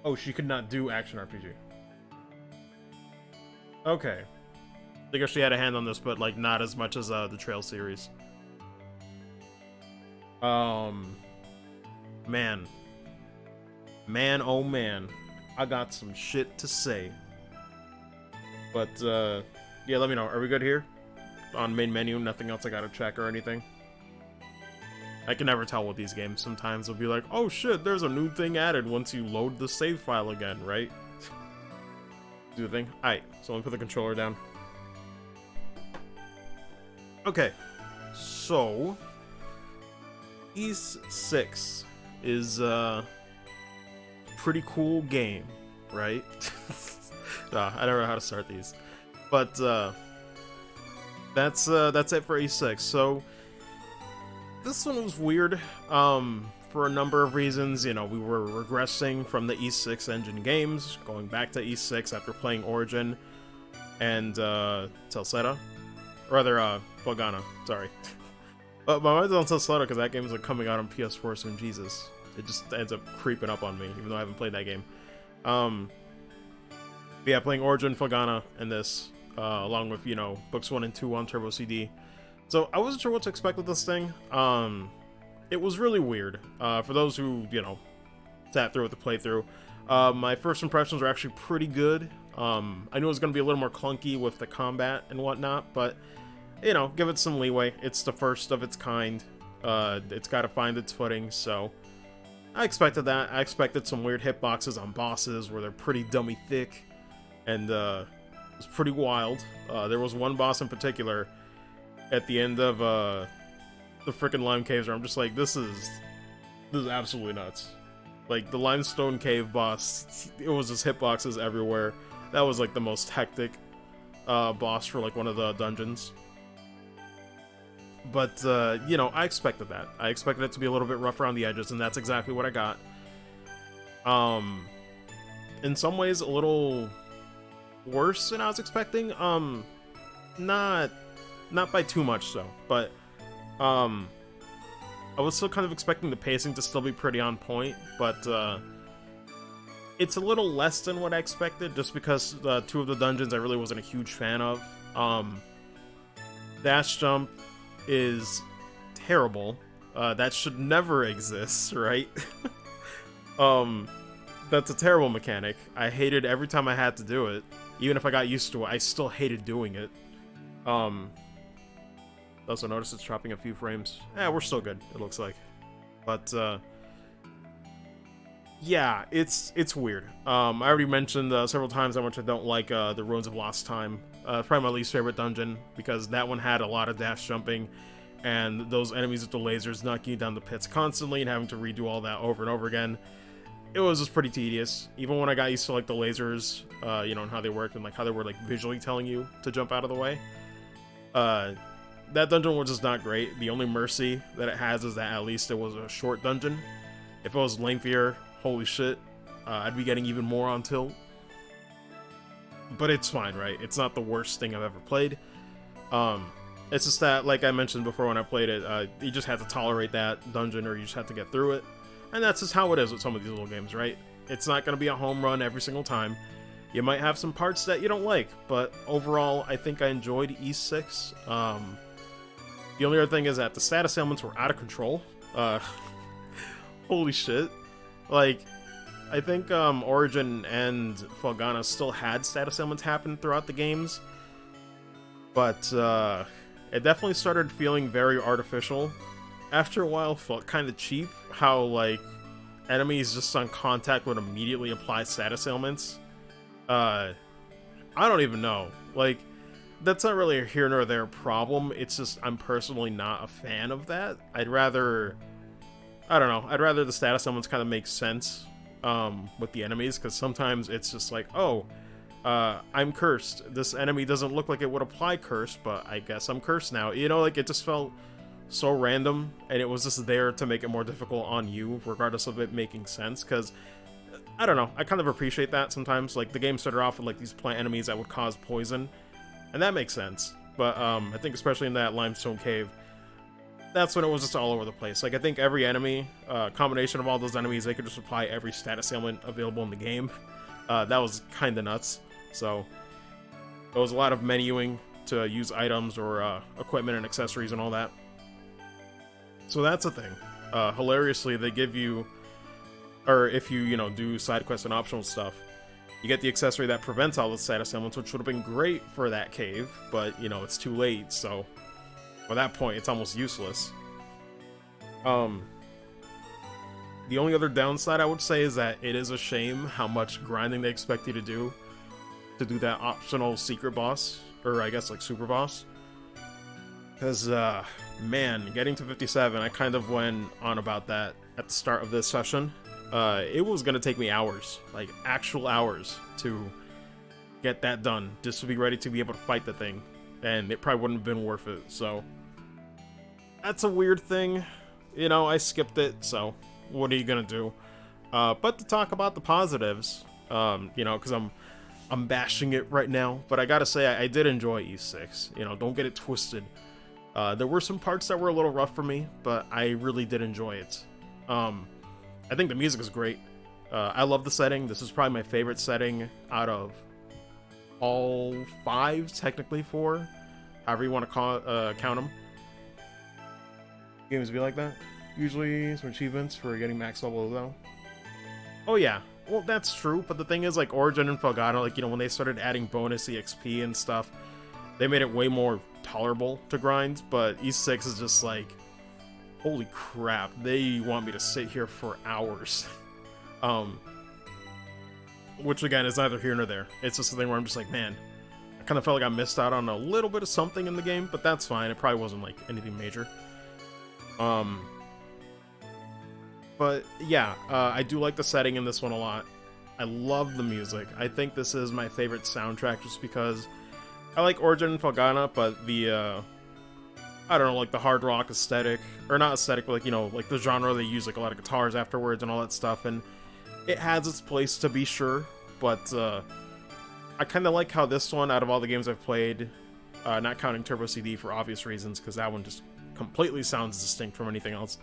Oh, she could not do action RPG. Okay. I think she had a hand on this, but, like, not as much as, the Trail series. Man. Man, oh man. I got some shit to say. But, yeah, let me know. Are we good here? On main menu, nothing else I gotta check or anything? I can never tell with these games. Sometimes it'll be like, oh shit, there's a new thing added once you load the save file again, right? Do the thing. Alright, so let me put the controller down. Okay, so... Ys 6 is a pretty cool game, right? I don't know how to start these. But, that's it for Ys 6. So, this one was weird, for a number of reasons. You know, we were regressing from the Ys 6 engine games, going back to Ys 6 after playing Origin and, Telseta. Or rather, Fogana, sorry. My mind's on Telseta because that game is like coming out on PS4 soon, Jesus. It just ends up creeping up on me, even though I haven't played that game. Yeah, playing Origin, Fogana, and this, along with, you know, books 1 and 2 on Turbo CD. So, I wasn't sure what to expect with this thing. It was really weird. For those who, you know, sat through with the playthrough, my first impressions were actually pretty good. I knew it was going to be a little more clunky with the combat and whatnot, but, you know, give it some leeway. It's the first of its kind. It's got to find its footing, so I expected that. I expected some weird hitboxes on bosses where they're pretty dummy thick, and it was pretty wild. There was one boss in particular at the end of the frickin' Lime Caves where I'm just like, this is absolutely nuts. Like, the Limestone Cave boss, it was just hitboxes everywhere. That was, like, the most hectic boss for, like, one of the dungeons. But, you know, I expected that. I expected it to be a little bit rough around the edges, and that's exactly what I got. In some ways, a little worse than I was expecting. Not by too much, so. But, I was still kind of expecting the pacing to still be pretty on point, but, it's a little less than what I expected, just because two of the dungeons I really wasn't a huge fan of. Dash Jump is terrible. That should never exist, right? That's a terrible mechanic. I hated every time I had to do it. Even if I got used to it, I still hated doing it. Also notice it's dropping a few frames. Yeah, we're still good, it looks like. But, yeah, it's weird. I already mentioned several times how much I don't like the Ruins of Lost Time. Probably my least favorite dungeon, because that one had a lot of dash jumping, and those enemies with the lasers knocking you down the pits constantly and having to redo all that over and over again. It was just pretty tedious. Even when I got used to, like, the lasers, you know, and how they worked, and, like, how they were, like, visually telling you to jump out of the way. That dungeon was just not great. The only mercy that it has is that at least it was a short dungeon. If it was lengthier, holy shit, I'd be getting even more on tilt. But it's fine, right? It's not the worst thing I've ever played. It's just that, like I mentioned before when I played it, you just have to tolerate that dungeon, or you just have to get through it. And that's just how it is with some of these little games, right? It's not going to be a home run every single time. You might have some parts that you don't like, but overall, I think I enjoyed Ys 6. The only other thing is that the status ailments were out of control. Holy shit. Like, I think Origin and Fogana still had status ailments happen throughout the games. but it definitely started feeling very artificial. After a while, felt kind of cheap how, like, enemies just on contact would immediately apply status ailments. Uh, I don't even know. Like, that's not really a here nor there problem. It's just I'm personally not a fan of that. I'd rather, I don't know, I'd rather the status ailments kind of make sense with the enemies, because sometimes it's just like, oh, I'm cursed. This enemy doesn't look like it would apply curse, but I guess I'm cursed now. You know, like, it just felt so random, and it was just there to make it more difficult on you, regardless of it making sense, because, I don't know, I kind of appreciate that sometimes. Like, the game started off with, like, these plant enemies that would cause poison, and that makes sense, but, I think especially in that limestone cave, that's when it was just all over the place. Like, I think every enemy, combination of all those enemies, they could just apply every status ailment available in the game. That was kind of nuts, so there was a lot of menuing to use items or equipment and accessories and all that. So that's a thing. Hilariously, they give you, or if you, you know, do side quests and optional stuff, you get the accessory that prevents all the status ailments, which would have been great for that cave, but, you know, it's too late, so by that point, it's almost useless. The only other downside I would say is that it is a shame how much grinding they expect you to do that optional secret boss, or I guess, like, super boss. Because, man, getting to 57, I kind of went on about that at the start of this session. It was gonna take me hours, like, actual hours, to get that done, just to be ready to be able to fight the thing. And it probably wouldn't have been worth it, so that's a weird thing. You know, I skipped it, so what are you gonna do? But to talk about the positives, you know, because I'm bashing it right now, but I gotta say, I did enjoy E6. You know, don't get it twisted. There were some parts that were a little rough for me, but I really did enjoy it. I think the music is great. I love the setting. This is probably my favorite setting out of all 5, technically 4, however you want to count them. Games be like that. Usually some achievements for getting max level though. Oh yeah, well that's true, but the thing is, like, Origin and Felghana, like, you know, when they started adding bonus EXP and stuff, they made it way more tolerable to grind, but E6 is just like, holy crap, they want me to sit here for hours. Which again is neither here nor there. It's just a thing where I'm just like, man, I kind of felt like I missed out on a little bit of something in the game, but that's fine. It probably wasn't like anything major. But yeah, I do like the setting in this one a lot. I love the music. I think this is my favorite soundtrack just because I like Origin and Felghana, but the, I don't know, like the hard rock aesthetic, or not aesthetic, but like, you know, like the genre, they use like a lot of guitars afterwards and all that stuff, and it has its place to be sure, but I kind of like how this one, out of all the games I've played, not counting Turbo CD for obvious reasons, because that one just completely sounds distinct from anything else.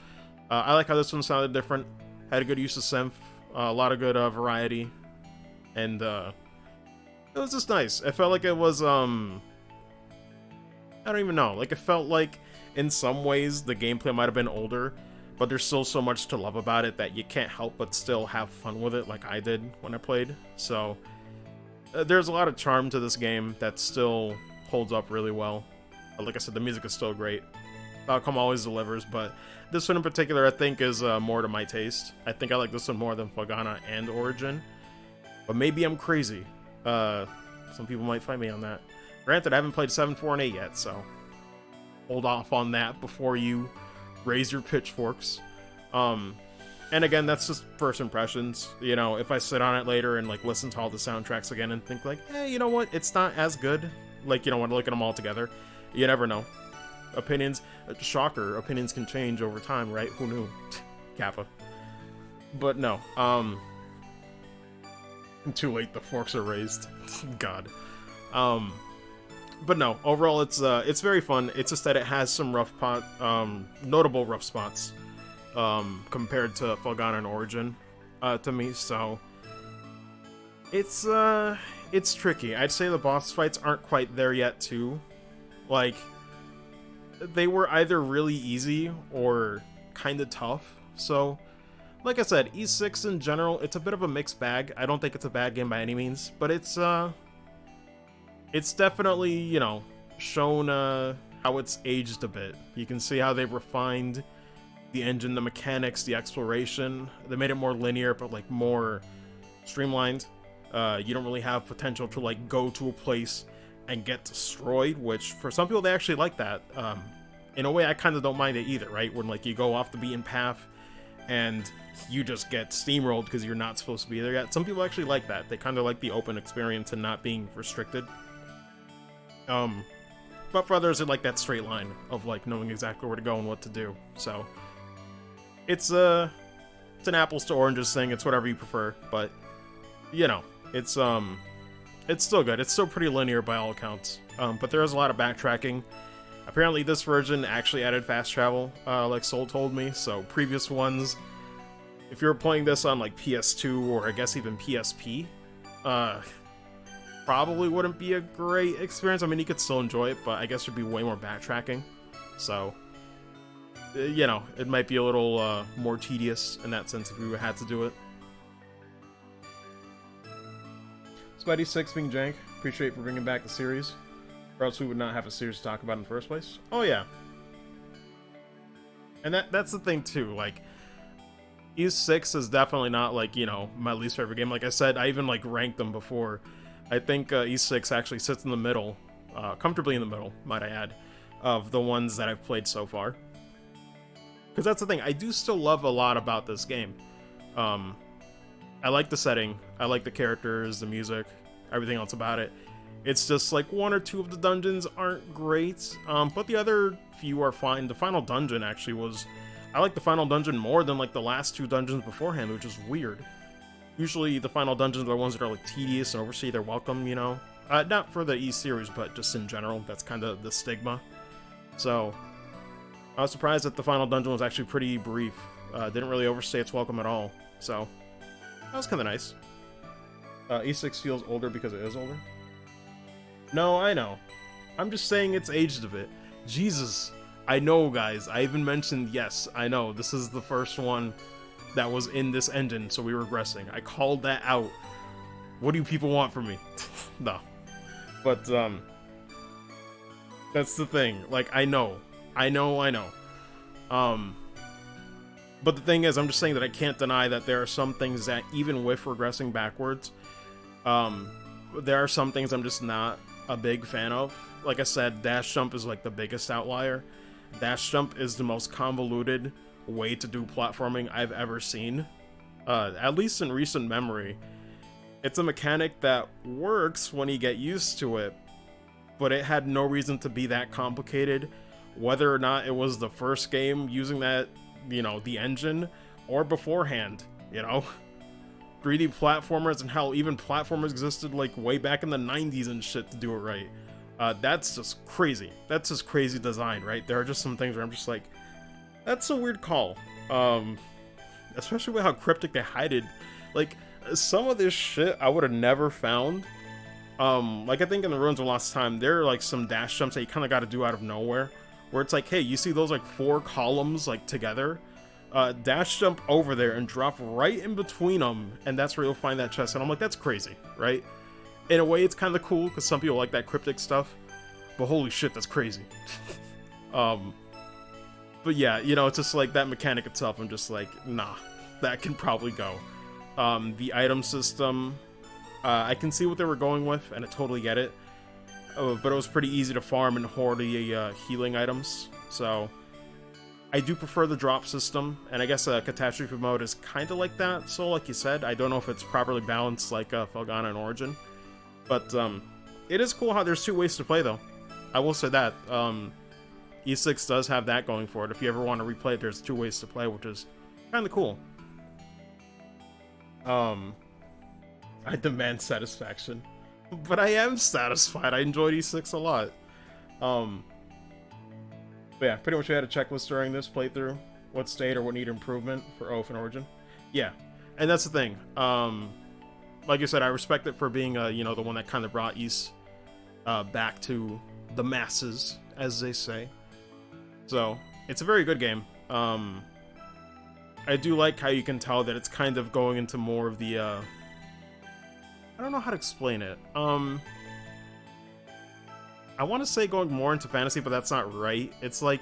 I like how this one sounded different, had a good use of synth, a lot of good variety, and it was just nice. It felt like it was, I don't even know, like, it felt like in some ways the gameplay might have been older, but there's still so much to love about it that you can't help but still have fun with it like I did when I played. So there's a lot of charm to this game that still holds up really well. Like I said, the music is still great. Falcom always delivers, but this one in particular I think is more to my taste. I think I like this one more than Felghana and Origin, but maybe I'm crazy. Some people might fight me on that. Granted, I haven't played 7, 4, and 8 yet, so hold off on that before you raise your pitchforks. And again, that's just first impressions. You know, if I sit on it later and like listen to all the soundtracks again and think like, hey, you know what, it's not as good. Like, you know, when I look at them all together, you never know. Opinions, shocker, opinions can change over time, right? Who knew? Kappa. But no, too late, the forks are raised. God. But no, overall it's very fun. It's just that it has some notable rough spots compared to Felghana and Origin to me, so it's tricky. I'd say the boss fights aren't quite there yet too. Like, they were either really easy or kind of tough. So, like I said, E6 in general, it's a bit of a mixed bag. I don't think it's a bad game by any means, but it's definitely, you know, shown how it's aged a bit. You can see how they've refined the engine, the mechanics, the exploration. They made it more linear, but like more streamlined. You don't really have potential to like go to a place and get destroyed, which for some people they actually like that. In a way, I kind of don't mind it either, right? When like you go off the beaten path and you just get steamrolled because you're not supposed to be there yet. Some people actually like that. They kind of like the open experience and not being restricted. But for others, they like that straight line of like knowing exactly where to go and what to do. So it's an apples to oranges thing. It's whatever you prefer, but you know, it's still good. It's still pretty linear by all accounts. But there is a lot of backtracking. Apparently, this version actually added fast travel, like Soul told me. So previous ones, if you're playing this on like PS2 or I guess even PSP, probably wouldn't be a great experience. I mean, you could still enjoy it, but I guess there'd be way more backtracking. So, you know, it might be a little more tedious in that sense if we had to do it. Spidey 6 being jank. Appreciate for bringing back the series. Or else we would not have a series to talk about in the first place. Oh yeah. And that's the thing too, like E6 is definitely not like, you know, my least favorite game. Like I said, I even like ranked them before. I think E6 actually sits in the middle, comfortably in the middle, might I add, of the ones that I've played so far. Because that's the thing, I do still love a lot about this game. I like the setting, I like the characters, the music, everything else about it. It's just like one or two of the dungeons aren't great, but the other few are fine. The final dungeon actually was... I like the final dungeon more than like the last two dungeons beforehand, which is weird. Usually the final dungeons are the ones that are like tedious and overstay their welcome, you know? Not for the E series, but just in general, that's kind of the stigma. So, I was surprised that the final dungeon was actually pretty brief. Didn't really overstay its welcome at all, so that was kind of nice. E6 feels older because it is older. No, I know. I'm just saying it's aged a bit. Jesus, I know, guys. I even mentioned, yes, I know, this is the first one that was in this engine, so we were regressing. I called that out. What do people want from me? No. But, that's the thing. Like, I know. But the thing is, I'm just saying that I can't deny that there are some things that, even with regressing backwards, there are some things I'm just not a big fan of. Like I said, dash jump is like the biggest outlier. Dash jump is the most convoluted way to do platforming I've ever seen, at least in recent memory. It's a mechanic that works when you get used to it, but it had no reason to be that complicated, whether or not it was the first game using that, you know, the engine, or beforehand, you know? 3D platformers, and hell, even platformers existed like way back in the 90s and shit to do it right. That's just crazy. That's just crazy design, right? There are just some things where I'm just like, that's a weird call. Especially with how cryptic they hide it. Like, some of this shit I would have never found. Like I think in the Ruins of Lost Time, there are like some dash jumps that you kind of got to do out of nowhere, where it's like, hey, you see those like 4 columns like together? Dash jump over there and drop right in between them, and that's where you'll find that chest. And I'm like, that's crazy, right? In a way, it's kind of cool because some people like that cryptic stuff, but holy shit, that's crazy. But yeah, you know, it's just like that mechanic itself. I'm just like, nah, that can probably go. The item system, I can see what they were going with, and I totally get it. But it was pretty easy to farm and hoard the healing items, so I do prefer the drop system, and I guess Catastrophe mode is kind of like that. So, like you said, I don't know if it's properly balanced like Felghana and Origin, but it is cool how there's 2 ways to play, though. I will say that. E6 does have that going for it. If you ever want to replay it, there's 2 ways to play, which is kind of cool. I demand satisfaction, but I am satisfied. I enjoyed E6 a lot. But yeah, pretty much we had a checklist during this playthrough. What state or what need improvement for Oath and Origin. Yeah, and that's the thing. Like I said, I respect it for being, you know, the one that kind of brought Ys back to the masses, as they say. So, it's a very good game. I do like how you can tell that it's kind of going into more of the, I don't know how to explain it. I I want to say going more into fantasy, but that's not right. It's like,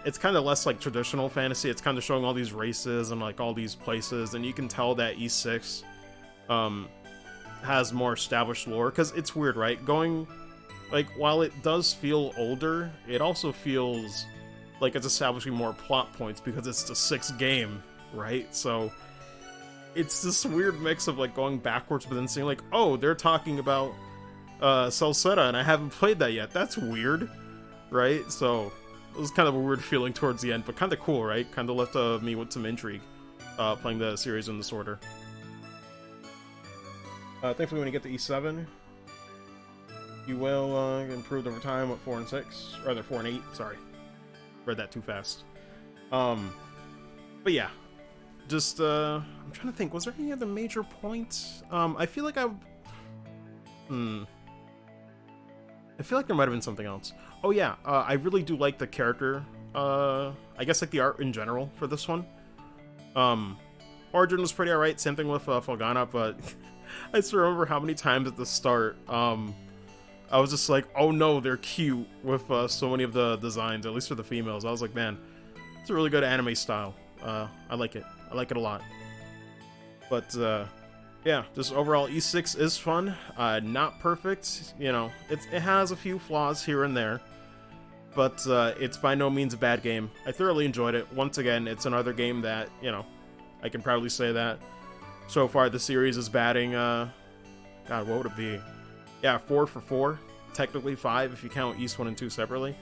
it's kind of less like traditional fantasy. It's kind of showing all these races and like all these places, and you can tell that E6 has more established lore, because it's weird, right? Going, like, while it does feel older, it also feels like it's establishing more plot points because it's the 6th game, right? So it's this weird mix of like going backwards, but then seeing like, oh, they're talking about Salsetta, and I haven't played that yet. That's weird, right? So it was kind of a weird feeling towards the end, but kind of cool, right? Kind of left me with some intrigue playing the series in this order. Thankfully, when you get to E7, you will improve over time with 4 and 6, or rather 4 and 8. Sorry, read that too fast. But yeah, just I'm trying to think. Was there any other major points? I feel like I feel like there might have been something else. Oh yeah, I really do like the character. I guess like the art in general for this one. Origin was pretty alright. Same thing with Felgana, but I still remember how many times at the start, I was just like, oh no, they're cute with so many of the designs, at least for the females. I was like, man, it's a really good anime style. I like it. I like it a lot. But yeah, just overall, E6 is fun. Not perfect, you know. It has a few flaws here and there, but it's by no means a bad game. I thoroughly enjoyed it. Once again, it's another game that, you know, I can proudly say that so far the series is batting, God, what would it be? Yeah, 4 for 4. Technically 5 if you count East 1 and 2 separately.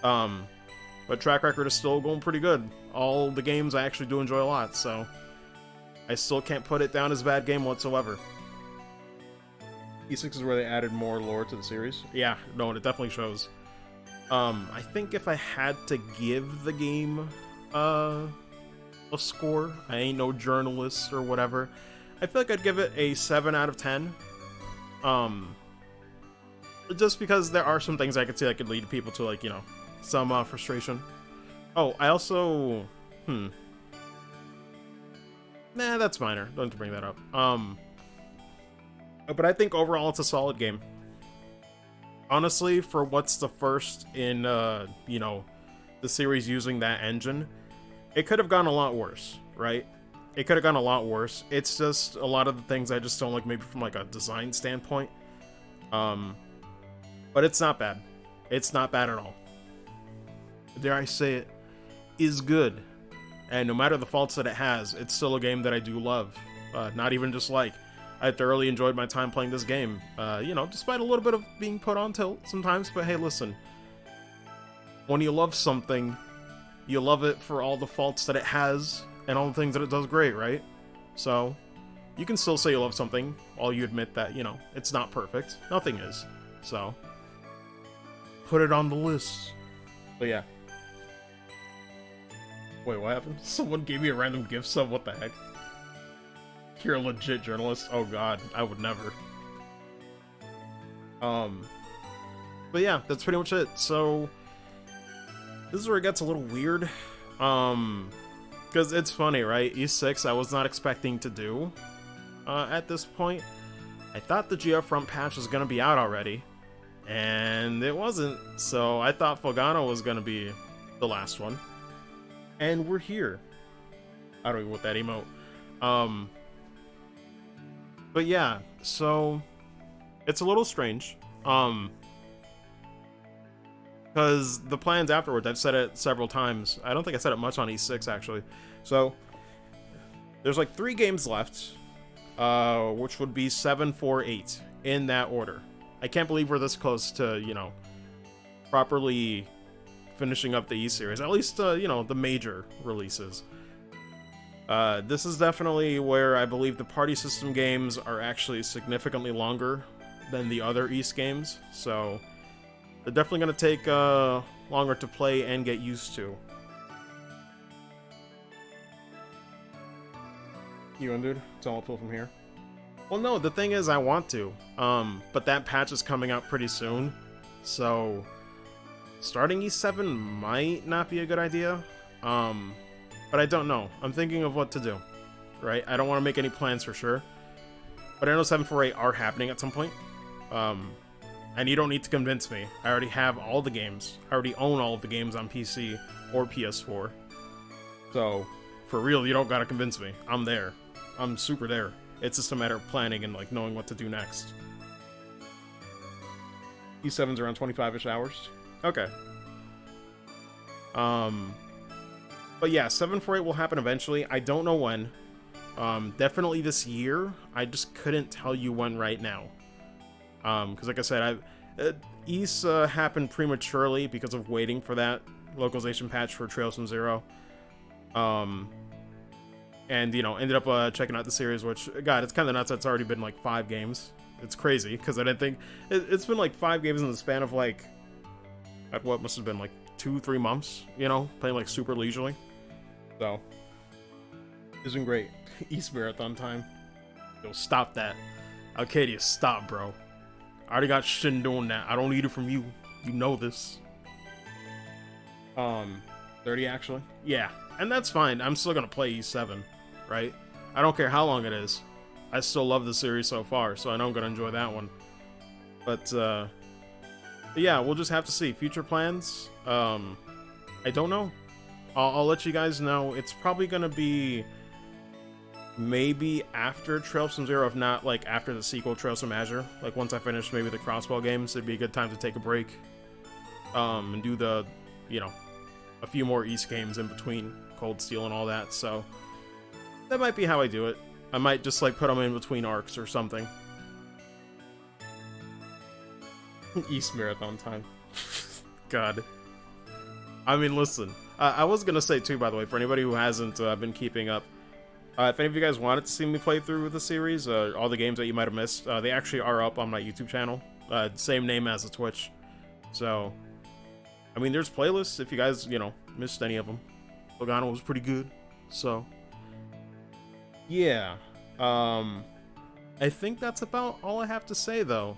But track record is still going pretty good. All the games I actually do enjoy a lot, so I still can't put it down as a bad game whatsoever. E6 is where they added more lore to the series. Yeah, no, it definitely shows. I think if I had to give the game a score, I ain't no journalist or whatever, I feel like I'd give it a 7 out of 10. Just because there are some things I could see that could lead people to, like, you know, some frustration. Oh, I also... Nah, that's minor. Don't have to bring that up. But I think overall it's a solid game. Honestly, for what's the first in, you know, the series using that engine, it could have gone a lot worse, right? It could have gone a lot worse. It's just a lot of the things I just don't like, maybe from like a design standpoint. But it's not bad. It's not bad at all. Dare I say it, is good. And no matter the faults that it has, it's still a game that I do love. Not even just like. I thoroughly enjoyed my time playing this game. You know, despite a little bit of being put on tilt sometimes. But hey, listen. When you love something, you love it for all the faults that it has and all the things that it does great, right? So, you can still say you love something while you admit that, you know, it's not perfect. Nothing is. So, put it on the list. But yeah. Wait, what happened? Someone gave me a random gift sub, what the heck? You're a legit journalist? Oh god, I would never. But yeah, that's pretty much it. So, this is where it gets a little weird. Because it's funny, right? E6 I was not expecting to do at this point. I thought the GF front patch was going to be out already, and it wasn't. So I thought Felgana was going to be the last one. And we're here. I don't know what that emote. But yeah, so it's a little strange. Because the plans afterwards, I've said it several times. I don't think I said it much on E6 actually. So there's like 3 games left, which would be 7, 4, 8 in that order. I can't believe we're this close to, you know, properly finishing up the E series, at least you know, the major releases. This is definitely where I believe the party system games are actually significantly longer than the other East games, so they're definitely going to take longer to play and get used to. You in, dude? It's all pull from here. Well, no, the thing is I want to, but that patch is coming out pretty soon, so starting E7 might not be a good idea, but I don't know. I'm thinking of what to do, right? I don't want to make any plans for sure, but I know 748 are happening at some point. I And you don't need to convince me. I already have all the games. I already own all of the games on PC or PS4. So, for real, you don't gotta convince me. I'm there. I'm super there. It's just a matter of planning and, like, knowing what to do next. E7's around 25-ish hours. Okay. But yeah, 748 will happen eventually. I don't know when. Definitely this year. I just couldn't tell you when right now. Because like I said, East happened prematurely because of waiting for that localization patch for Trails from Zero. And, you know, ended up checking out the series, which, God, it's kind of nuts. It's already been, like, 5 games. It's crazy, because I didn't think... It's been, like, 5 games in the span of, like... At what must have been, like, 2-3 months, you know? Playing, like, super leisurely. So... It's been great. East Marathon time. Yo, stop that. Arcadia, stop, bro. I already got shit doing that. I don't need it from you. You know this. 30, actually? Yeah. And that's fine. I'm still gonna play E7, right? I don't care how long it is. I still love the series so far, so I know I'm gonna enjoy that one. But yeah, we'll just have to see. Future plans? I don't know. I'll let you guys know. It's probably gonna be maybe after Trails from Zero, if not, like, after the sequel, Trails from Azure. Like, once I finish maybe the Crossbow games, it'd be a good time to take a break. And do the, you know, a few more East games in between Cold Steel and all that, so that might be how I do it. I might just, like, put them in between arcs or something. East Marathon time. God. I mean, listen. I was gonna say, too, by the way, for anybody who hasn't been keeping up, if any of you guys wanted to see me play through the series, all the games that you might have missed, they actually are up on my YouTube channel. Same name as the Twitch. So, I mean, there's playlists if you guys, you know, missed any of them. Logano was pretty good. So, yeah. I think that's about all I have to say, though.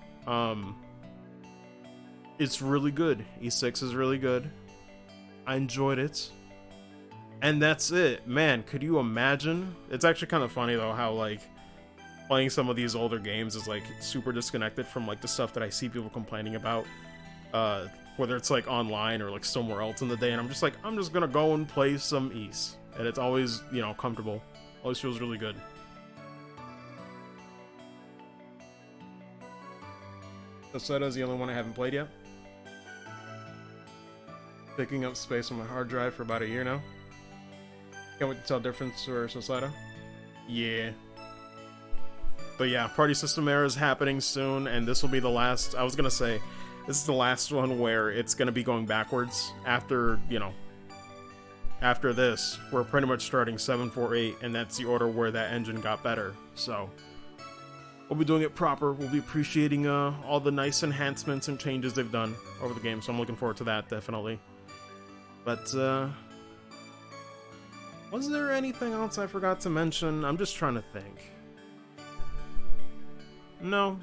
It's really good. E6 is really good. I enjoyed it. And that's it. Man, could you imagine? It's actually kind of funny, though, how, like, playing some of these older games is, like, super disconnected from, like, the stuff that I see people complaining about. Whether it's, like, online or, like, somewhere else in the day. And I'm just like, I'm just gonna go and play some East. And it's always, you know, comfortable. Always feels really good. Soseta's the only one I haven't played yet. Picking up space on my hard drive for about a year now. Can't wait to tell difference for Soseta. Yeah. But yeah, Party System Era is happening soon, and this will be the last... I was gonna say, this is the last one where it's gonna be going backwards. After, you know... After this, we're pretty much starting 748, and that's the order where that engine got better. So, we'll be doing it proper. We'll be appreciating all the nice enhancements and changes they've done over the game, so I'm looking forward to that, definitely. But, was there anything else I forgot to mention? I'm just trying to think. No.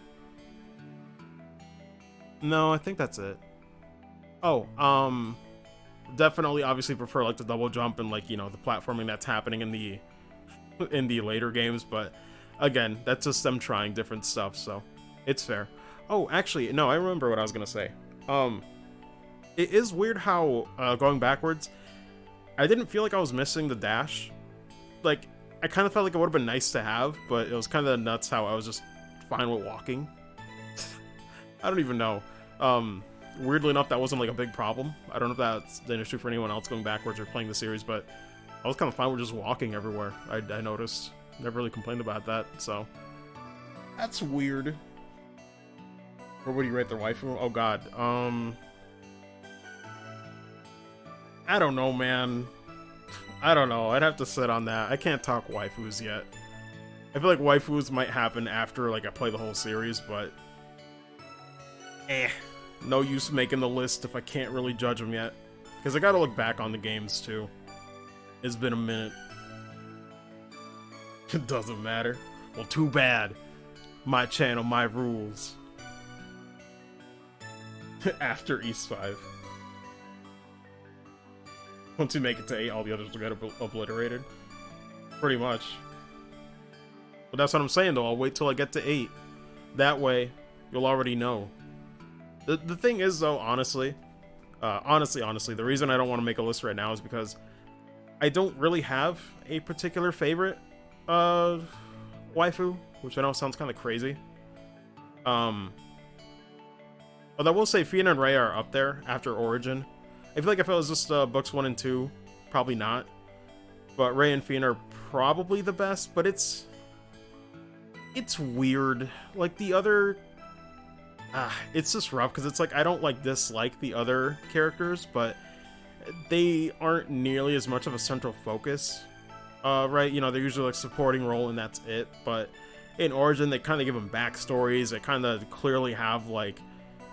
No, I think that's it. Oh, definitely obviously prefer, like, the double jump and, like, you know, the platforming that's happening in the later games, but again, that's just them trying different stuff, so it's fair. Oh, actually, no, I remember what I was gonna say. It is weird how, going backwards, I didn't feel like I was missing the dash. Like, I kind of felt like it would have been nice to have, but it was kind of nuts how I was just fine with walking. I don't even know. Weirdly enough, that wasn't, like, a big problem. I don't know if that's an issue for anyone else going backwards or playing the series, but I was kind of fine with just walking everywhere, I noticed. Never really complained about that, so... That's weird. Where would you rate their waifu? Oh, God. I don't know, man. I don't know. I'd have to sit on that. I can't talk waifus yet. I feel like waifus might happen after, like, I play the whole series, but... No use making the list if I can't really judge them yet. Because I gotta look back on the games, too. It's been a minute. It doesn't matter. Well, too bad. My channel, my rules. After East 5. Once you make it to 8, all the others will get obliterated. Pretty much. But that's what I'm saying, though. I'll wait till I get to 8. That way, you'll already know. The thing is, though, honestly, the reason I don't want to make a list right now is because I don't really have a particular favorite waifu, which I know sounds kind of crazy. But I will say Fiona and Rei are up there after Origin. I feel like if it was just books 1 and 2, probably not. But Rei and Fiona are probably the best, but it's weird. Like, the other... it's just rough, because it's like, I don't, like, dislike the other characters, but they aren't nearly as much of a central focus, right? You know, they're usually, like, supporting role, and that's it, but in Origin, they kind of give them backstories, they kind of clearly have, like,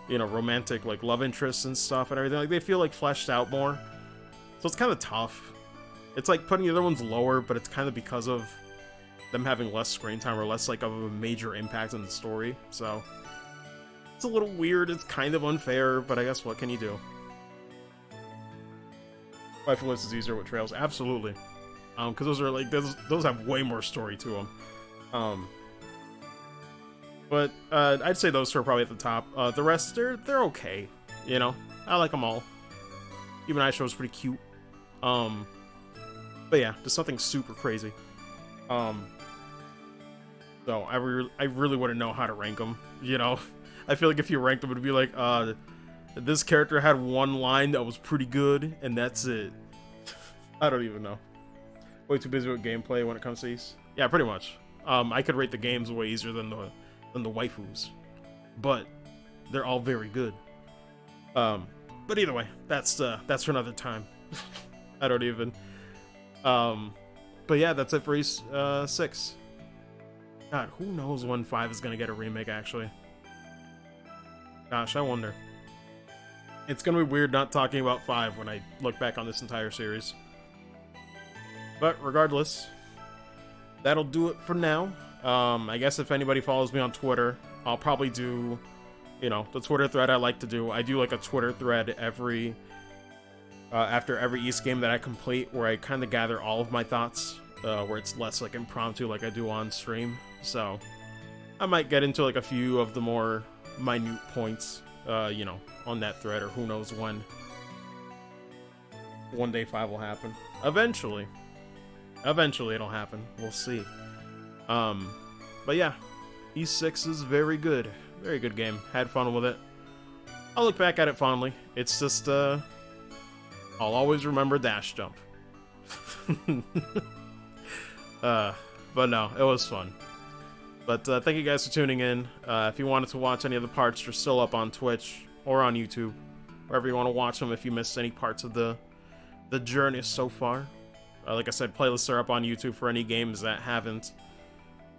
you know, romantic, like, love interests and stuff and everything. Like, they feel, like, fleshed out more, so it's kind of tough. It's like putting the other ones lower, but it's kind of because of them having less screen time or less, like, of a major impact on the story, so it's a little weird, it's kind of unfair, but I guess what can you do? Waifu list is easier with trails, absolutely. Because those are, like, those have way more story to them. But I'd say those two are probably at the top. The rest, they're okay, you know? I like them all. Even Aisho's pretty cute. But yeah, just something super crazy. So I really wouldn't know how to rank them, you know? I feel like if you ranked them, it would be like, this character had one line that was pretty good, and that's it. I don't even know. Way too busy with gameplay when it comes to these. Yeah, pretty much. I could rate the games way easier than the waifus, but they're all very good. But either way, that's for another time. I don't even. But yeah, that's it for East 6. God, who knows when 5 is gonna get a remake, actually. Gosh, I wonder. It's gonna be weird not talking about 5 when I look back on this entire series. But regardless, that'll do it for now. I guess if anybody follows me on Twitter, I'll probably do, you know, the Twitter thread I like to do. I do like a Twitter thread every after every East game that I complete, where I kind of gather all of my thoughts, where it's less like impromptu like I do on stream. So I might get into like a few of the more minute points, you know, on that thread, or who knows when. One day 5 will happen. Eventually it'll happen. We'll see. But yeah, E6 is very good game. Had fun with it. I'll look back at it fondly. It's just, I'll always remember dash jump. But no, it was fun. But thank you guys for tuning in. If you wanted to watch any of the parts, they're still up on Twitch or on YouTube, wherever you want to watch them. If you missed any parts of the journey so far, like I said, playlists are up on YouTube for any games that haven't.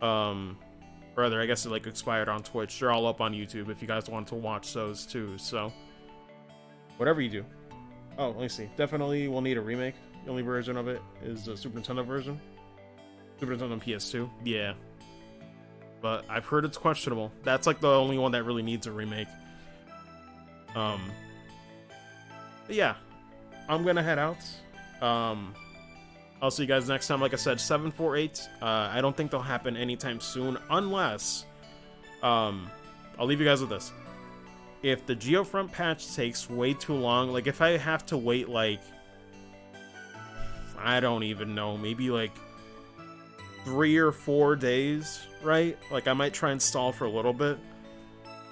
Rather, I guess it like expired on Twitch. They're all up on YouTube if you guys want to watch those too. So, whatever you do. Oh, let me see. Definitely will need a remake. The only version of it is the Super Nintendo version. Super Nintendo and PS2. Yeah. But I've heard it's questionable. That's like the only one that really needs a remake. But yeah. I'm gonna head out. I'll see you guys next time. Like I said, 748. I don't think they'll happen anytime soon, unless I'll leave you guys with this. If the Geofront patch takes way too long, like if I have to wait like, I don't even know, maybe like 3 or 4 days, right? Like I might try and stall for a little bit,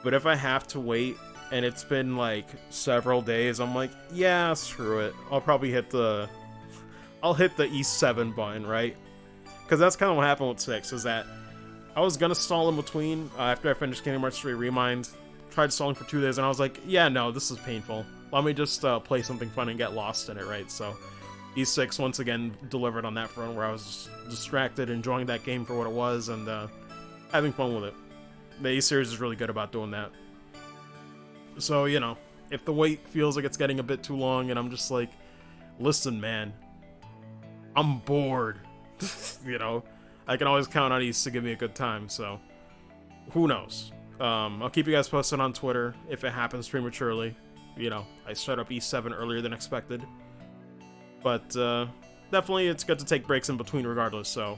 but if I have to wait and it's been like several days, I'm like, yeah, screw it. I'll probably hit the E7 button, right? Because that's kind of what happened with 6, is that I was gonna stall in between after I finished Kingdom Hearts 3 Remind. Tried stalling for 2 days, and I was like, yeah, no, this is painful. Let me just play something fun and get lost in it, right? So E6 once again delivered on that front, where I was just distracted, enjoying that game for what it was, and having fun with it. The E-Series is really good about doing that. So, you know, if the wait feels like it's getting a bit too long, and I'm just like, listen, man, I'm bored. You know, I can always count on East to give me a good time, so who knows? I'll keep you guys posted on Twitter if it happens prematurely. You know, I start up E7 earlier than expected. But definitely it's good to take breaks in between regardless, so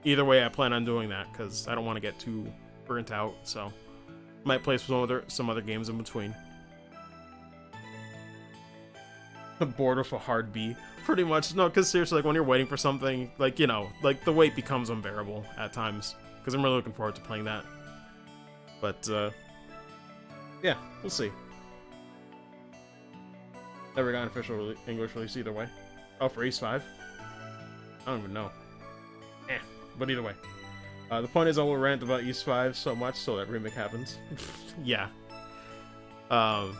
either way I plan on doing that, because I don't want to get too burnt out, so might play some other games in between. Bored with a hard B. Pretty much. No, because seriously, like, when you're waiting for something, like, you know, like, the wait becomes unbearable at times. Because I'm really looking forward to playing that. But, yeah, we'll see. Never got an official English release either way. Oh, for Ace 5? I don't even know. But either way. The point is I will rant about Ace 5 so much so that remake happens. Yeah. But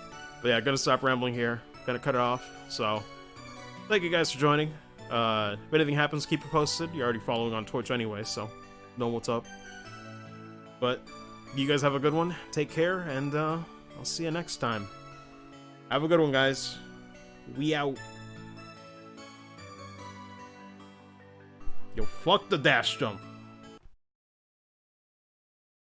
yeah, gonna stop rambling here. Gonna cut it off. So, thank you guys for joining. If anything happens, keep it posted. You're already following on Twitch anyway, so know what's up. But you guys have a good one. Take care, and I'll see you next time. Have a good one, guys. We out. Yo, fuck the dash jump.